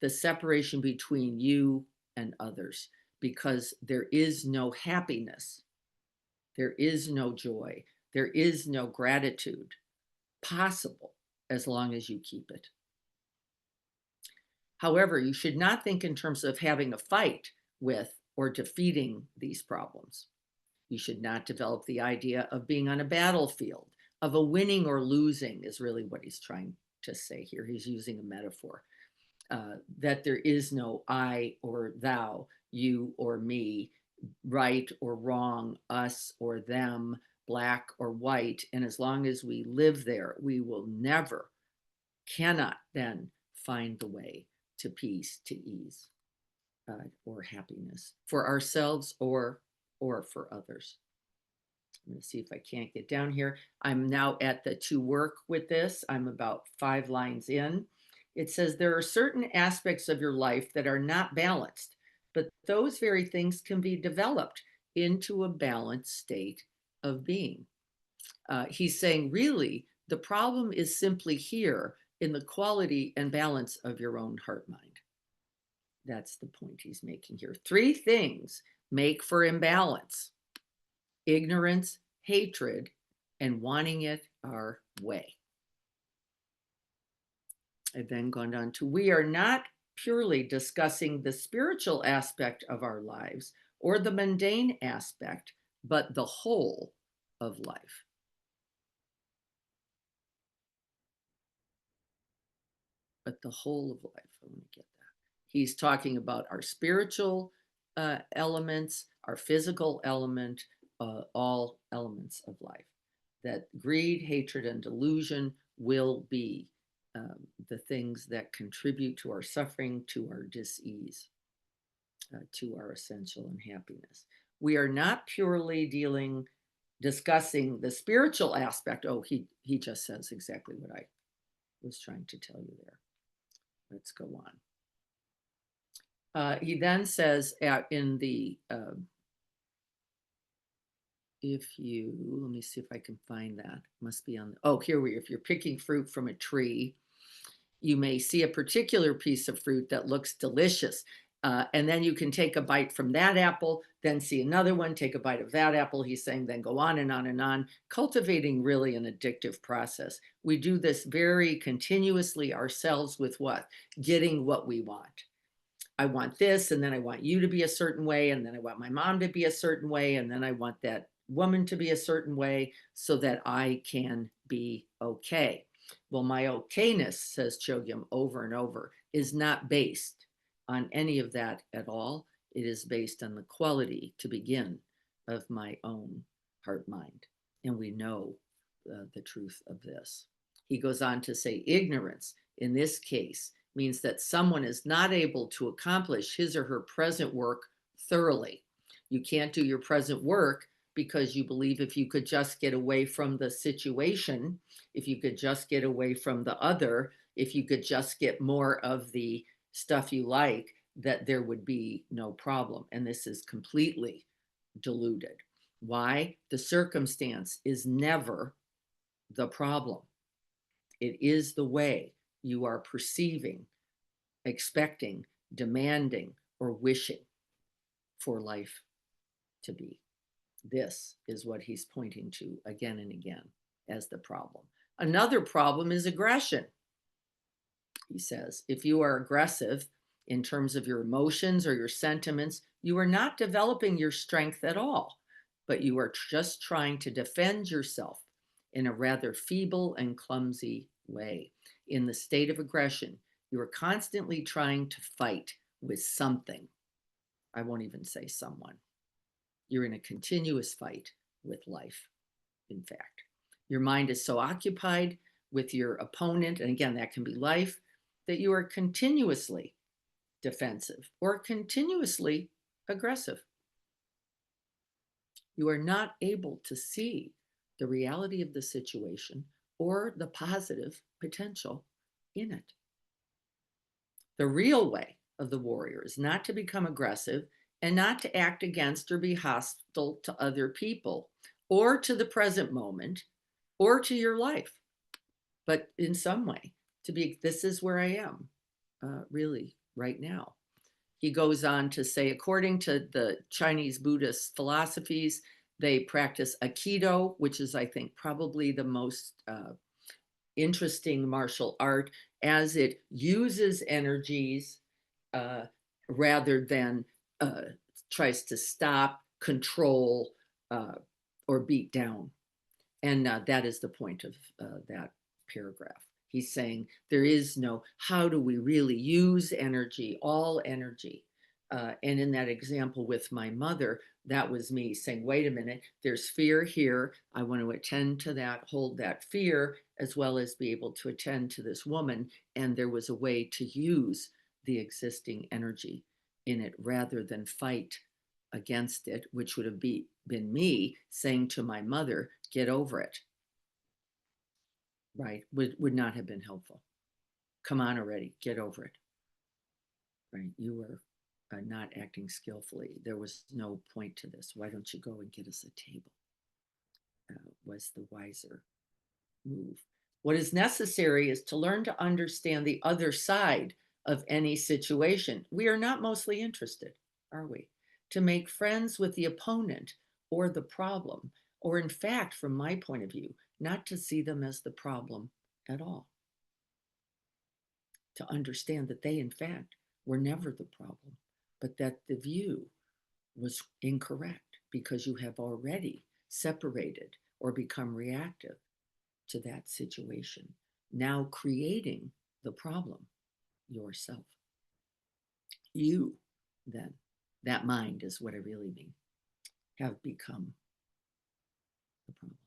the separation between you and others, because there is no happiness, there is no joy, there is no gratitude possible as long as you keep it. However, you should not think in terms of having a fight with or defeating these problems. You should not develop the idea of being on a battlefield, of a winning or losing, is really what he's trying to say here. He's using a metaphor. That there is no I or thou, you or me, right or wrong, us or them, black or white. And as long as we live there, we will never, cannot then find the way to peace, to ease, or happiness for ourselves or for others. I'm going to see if I can't get down here. I'm now at the to work with this. I'm about 5 lines in. It says there are certain aspects of your life that are not balanced, but those very things can be developed into a balanced state of being. He's saying, really, the problem is simply here in the quality and balance of your own heart mind. That's the point he's making here. 3 things make for imbalance: ignorance, hatred, and wanting it our way. I've then gone on to, we are not purely discussing the spiritual aspect of our lives or the mundane aspect, but the whole of life. But the whole of life, I want to get that. He's talking about our spiritual elements, our physical element, all elements of life. That greed, hatred, and delusion will be the things that contribute to our suffering, to our dis-ease, to our essential unhappiness. We are not purely discussing the spiritual aspect. Oh, he just says exactly what I was trying to tell you there. Let's go on. He then says in the if you, let me see if I can find that. Must be on, oh, here we, if you're picking fruit from a tree, you may see a particular piece of fruit that looks delicious. And then you can take a bite from that apple, then see another one, take a bite of that apple. He's saying, then go on and on and on, cultivating really an addictive process. We do this very continuously ourselves with what? Getting what we want. I want this, and then I want you to be a certain way, and then I want my mom to be a certain way, and then I want that woman to be a certain way so that I can be okay. Well, my okayness, says Chogyam over and over, is not based on any of that at all. It is based on the quality, to begin, of my own heart mind. And we know the truth of this. He goes on to say, ignorance, in this case, means that someone is not able to accomplish his or her present work thoroughly. You can't do your present work because you believe if you could just get away from the situation, if you could just get away from the other, if you could just get more of the stuff you like, that there would be no problem. And this is completely deluded. Why? The circumstance is never the problem. It is the way you are perceiving, expecting, demanding, or wishing for life to be. This is what he's pointing to again and again as the problem. Another problem is aggression. He says, if you are aggressive in terms of your emotions or your sentiments, you are not developing your strength at all, but you are just trying to defend yourself in a rather feeble and clumsy way. In the state of aggression, you are constantly trying to fight with something. I won't even say someone. You're in a continuous fight with life, in fact. Your mind is so occupied with your opponent, and again, that can be life, that you are continuously defensive or continuously aggressive. You are not able to see the reality of the situation or the positive potential in it. The real way of the warrior is not to become aggressive and not to act against or be hostile to other people or to the present moment or to your life, but in some way to be, this is where I am really right now. He goes on to say, according to the Chinese Buddhist philosophies, they practice Aikido, which is, I think, probably the most interesting martial art, as it uses energies rather than tries to stop, control, or beat down. And that is the point of that paragraph. He's saying there is no, how do we really use energy, all energy? And in that example with my mother, that was me saying, wait a minute, there's fear here. I want to attend to that, hold that fear, as well as be able to attend to this woman. And there was a way to use the existing energy in it rather than fight against it, which would have been me saying to my mother, get over it, right? Would not have been helpful. Come on already, get over it, right? You were not acting skillfully. There was no point to this. Why don't you go and get us a table? Was the wiser move. What is necessary is to learn to understand the other side of any situation. We are not mostly interested, are we? To make friends with the opponent or the problem, or in fact, from my point of view, not to see them as the problem at all. To understand that they, in fact, were never the problem, but that the view was incorrect because you have already separated or become reactive to that situation, now creating the problem yourself. You, then, that mind is what I really mean, have become the problem.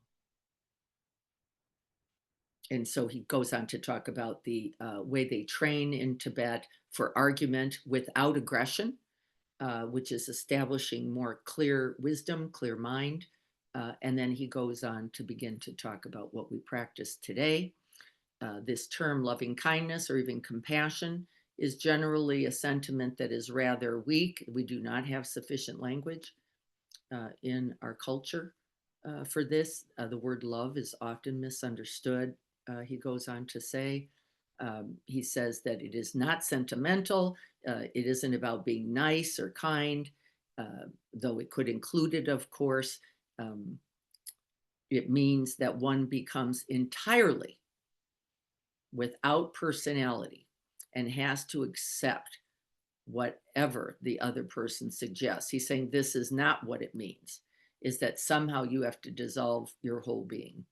And so he goes on to talk about the way they train in Tibet for argument without aggression, which is establishing more clear wisdom, clear mind. And then he goes on to begin to talk about what we practice today. This term, loving kindness or even compassion, is generally a sentiment that is rather weak. We do not have sufficient language in our culture for this. The word love is often misunderstood. He goes on to say, he says that it is not sentimental. It isn't about being nice or kind, though it could include it, of course. Um, it means that one becomes entirely without personality and has to accept whatever the other person suggests. He's saying this is not what it means, is that somehow you have to dissolve your whole being.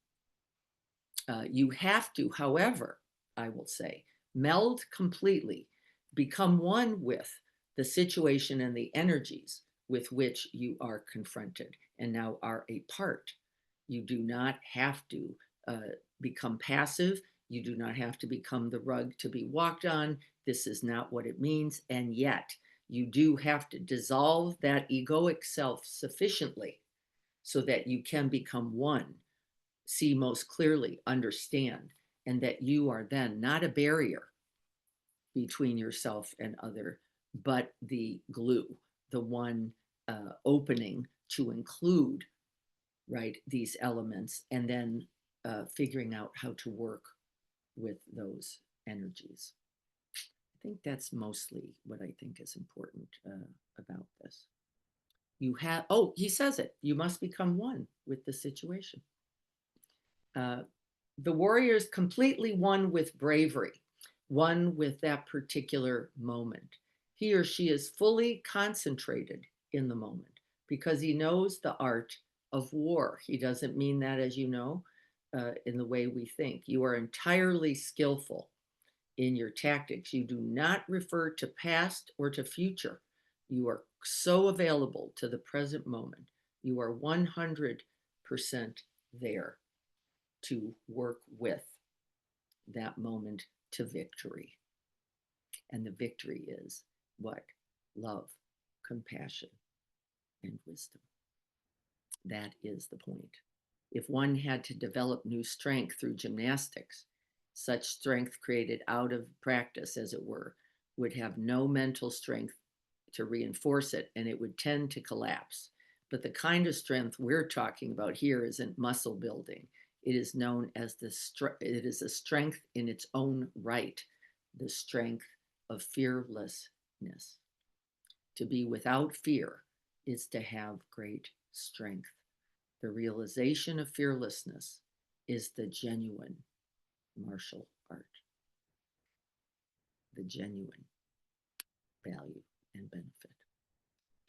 You have to, however, I will say, meld completely, become one with the situation and the energies with which you are confronted and now are a part. You do not have to become passive. You do not have to become the rug to be walked on. This is not what it means. And yet, you do have to dissolve that egoic self sufficiently so that you can become one, see most clearly, understand, and that you are then not a barrier between yourself and other, but the glue, the one opening to include, right, these elements, and then figuring out how to work with those energies. I think that's mostly what I think is important about this. You have, oh, he says it, you must become one with the situation. Uh, the warrior is completely one with bravery, one with that particular moment. He or she is fully concentrated in the moment because he knows the art of war. He doesn't mean that, as you know, in the way we think. You are entirely skillful in your tactics. You do not refer to past or to future. You are so available to the present moment. You are 100% there to work with that moment to victory. And the victory is what? Love, compassion, and wisdom. That is the point. If one had to develop new strength through gymnastics, such strength created out of practice, as it were, would have no mental strength to reinforce it, and it would tend to collapse. But the kind of strength we're talking about here isn't muscle building. It is known as it is a strength in its own right, the strength of fearlessness. To be without fear is to have great strength. The realization of fearlessness is the genuine martial art, the genuine value and benefit.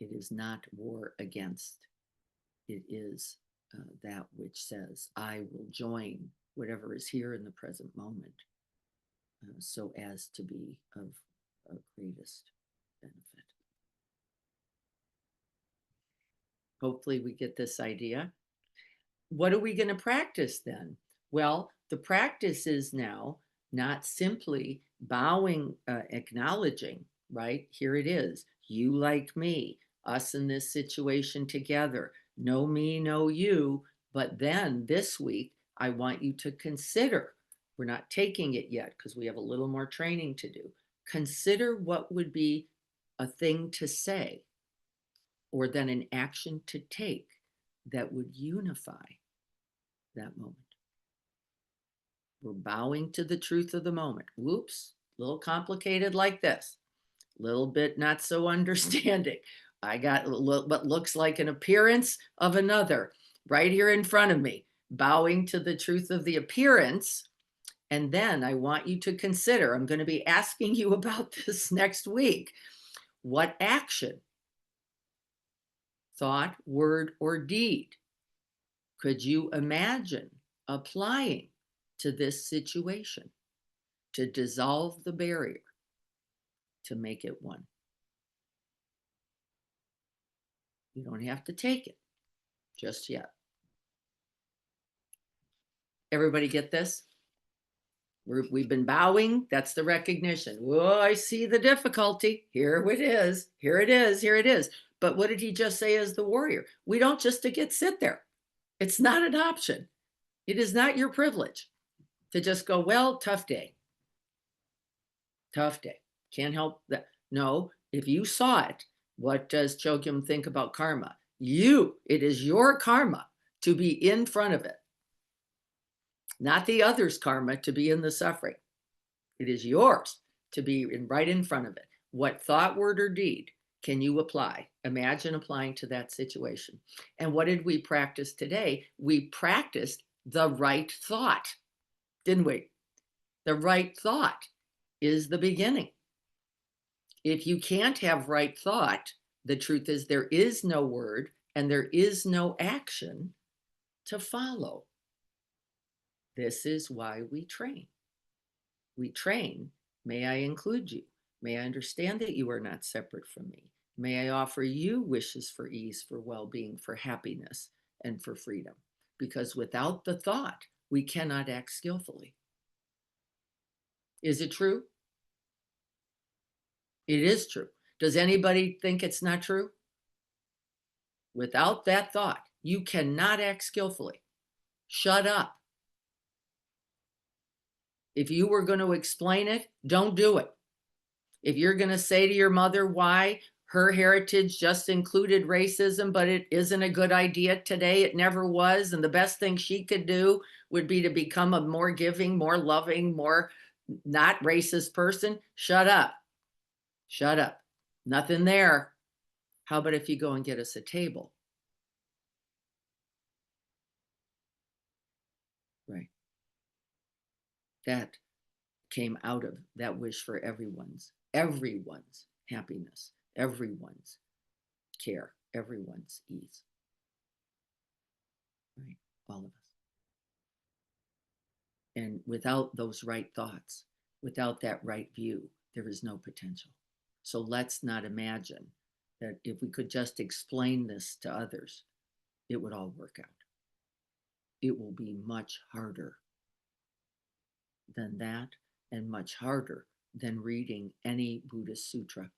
It is not war against, it is that which says, I will join whatever is here in the present moment so as to be of greatest benefit. Hopefully, we get this idea. What are we going to practice then? Well, the practice is now not simply bowing, acknowledging, right? Here it is. You like me, us in this situation together. No me, no you. But then this week, I want you to consider, we're not taking it yet because we have a little more training to do. Consider what would be a thing to say or then an action to take that would unify that moment. We're bowing to the truth of the moment. Whoops, a little complicated like this, a little bit not so understanding. I got what looks like an appearance of another right here in front of me, bowing to the truth of the appearance. And then I want you to consider, I'm going to be asking you about this next week. What action, thought, word, or deed could you imagine applying to this situation to dissolve the barrier, to make it one? You don't have to take it just yet. Everybody get this? We've been bowing. That's the recognition. Oh, I see the difficulty. Here it is. Here it is. Here it is. But what did he just say as the warrior? We don't just to sit there. It's not an option. It is not your privilege to just go, well, tough day. Tough day. Can't help that. No, if you saw it, what does Chogyam think about karma? It is your karma to be in front of it, not the other's karma to be in the suffering. It is yours to be right in front of it. What thought, word, or deed can you apply? Imagine applying to that situation. And what did we practice today? We practiced the right thought, didn't we? The right thought is the beginning. If you can't have right thought, the truth is there is no word and there is no action to follow. This is why we train. We train. May I include you? May I understand that you are not separate from me? May I offer you wishes for ease, for well-being, for happiness, and for freedom? Because without the thought, we cannot act skillfully. Is it true? It is true. Does anybody think it's not true? Without that thought, you cannot act skillfully. Shut up. If you were going to explain it, don't do it. If you're going to say to your mother why her heritage just included racism, but it isn't a good idea today, it never was, and the best thing she could do would be to become a more giving, more loving, more not racist person, shut up. Shut up. Nothing there. How about if you go and get us a table? Right. That came out of that wish for everyone's happiness, everyone's care, everyone's ease. Right? All of us. And without those right thoughts, without that right view, there is no potential. So let's not imagine that if we could just explain this to others, it would all work out. It will be much harder than that, and much harder than reading any Buddhist sutra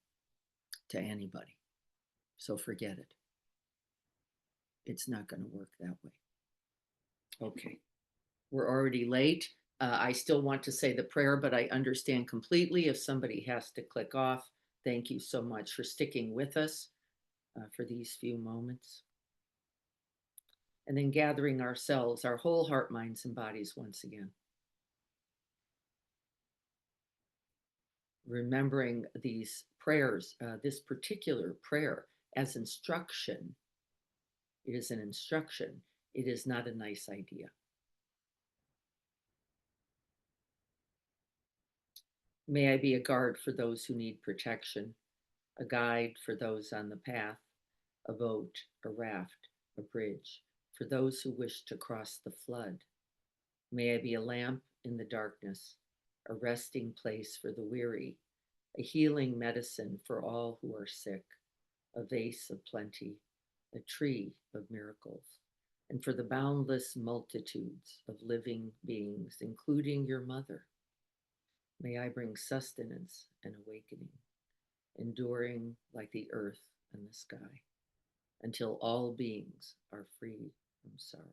to anybody. So forget it. It's not going to work that way. Okay, we're already late. I still want to say the prayer, but I understand completely if somebody has to click off. Thank you so much for sticking with us for these few moments. And then gathering ourselves, our whole heart, minds, and bodies once again. Remembering these prayers, this particular prayer as instruction. It is an instruction. It is not a nice idea. May I be a guard for those who need protection, a guide for those on the path, a boat, a raft, a bridge, for those who wish to cross the flood. May I be a lamp in the darkness, a resting place for the weary, a healing medicine for all who are sick, a vase of plenty, a tree of miracles, and for the boundless multitudes of living beings, including your mother. May I bring sustenance and awakening, enduring like the earth and the sky, until all beings are free from sorrow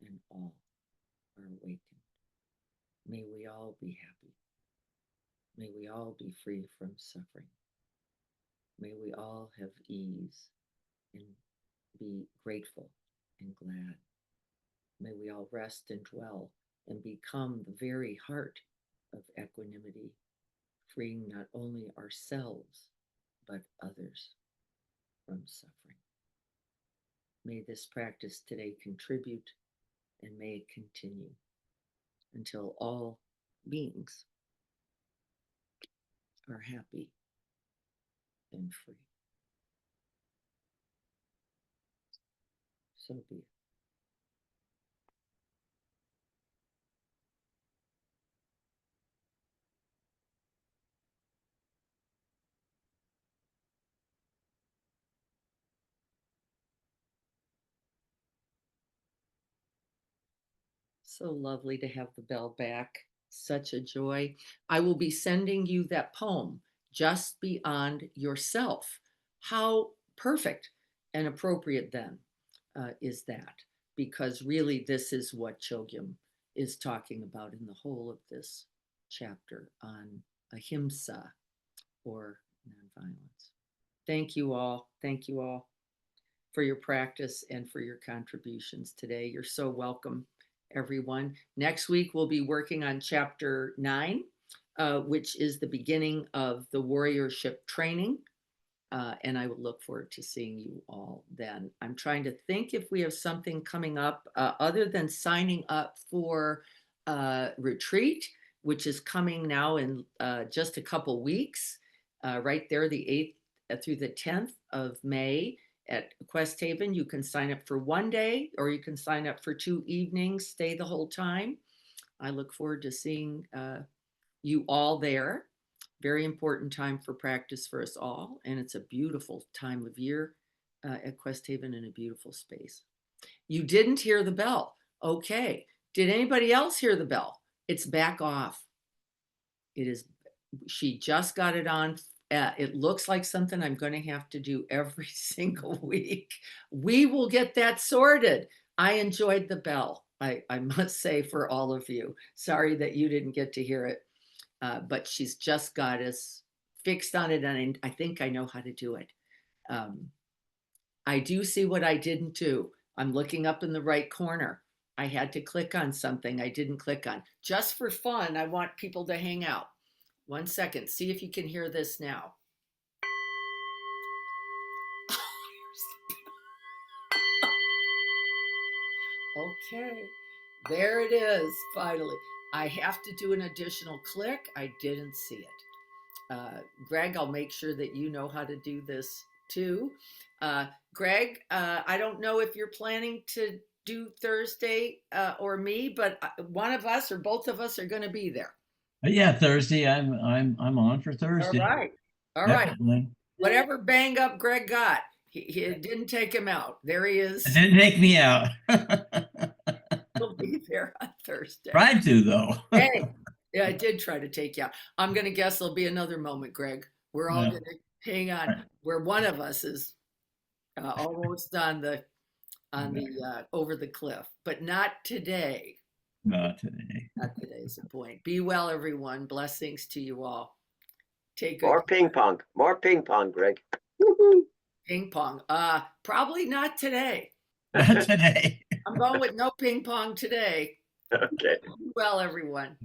and all are awakened. May we all be happy. May we all be free from suffering. May we all have ease and be grateful and glad. May we all rest and dwell and become the very heart of equanimity, freeing not only ourselves, but others from suffering. May this practice today contribute and may it continue until all beings are happy and free. So be it. So lovely to have the bell back. Such a joy. I will be sending you that poem, Just Beyond Yourself. How perfect and appropriate then is that? Because really, this is what Chogyam is talking about in the whole of this chapter on ahimsa or nonviolence. Thank you all. Thank you all. for your practice and for your contributions today. You're so welcome, everyone. Next week, we'll be working on chapter 9, which is the beginning of the warriorship training. And I will look forward to seeing you all then. I'm trying to think if we have something coming up other than signing up for retreat, which is coming now in just a couple weeks, right there, the 8th through the 10th of May at Quest Haven. You can sign up for one day or you can sign up for 2 evenings, stay the whole time. I look forward to seeing you all there. Very important time for practice for us all. And it's a beautiful time of year at Quest Haven in a beautiful space. You didn't hear the bell. Okay. Did anybody else hear the bell? It's back off. It is, she just got it on. It looks like something I'm going to have to do every single week. We will get that sorted. I enjoyed the bell, I must say, for all of you. Sorry that you didn't get to hear it. But she's just got us fixed on it, and I think I know how to do it. I do see what I didn't do. I'm looking up in the right corner. I had to click on something I didn't click on. Just for fun, I want people to hang out. 1 second, see if you can hear this now. Okay, there it is, finally. I have to do an additional click. I didn't see it. Greg, I'll make sure that you know how to do this too. Greg, I don't know if you're planning to do Thursday or me, but one of us or both of us are going to be there. Yeah, Thursday. I'm on for All Thursday. right. All right. Definitely. Whatever bang up Greg got, he didn't take him out. There he is. It didn't take me out. He'll be there on Thursday. Tried to though. Hey, yeah, I did try to take you out. I'm going to guess there'll be another moment, Greg. We're all Yeah. going to hang on, Right. where one of us is almost on the over the cliff, but not today. Not today. Not today is the point. Be well, everyone. Blessings to you all. Take good More ping pong, Greg. Woo-hoo. ping pong. Probably not today. Not today. I'm going with no ping pong today. Okay. Be well, everyone.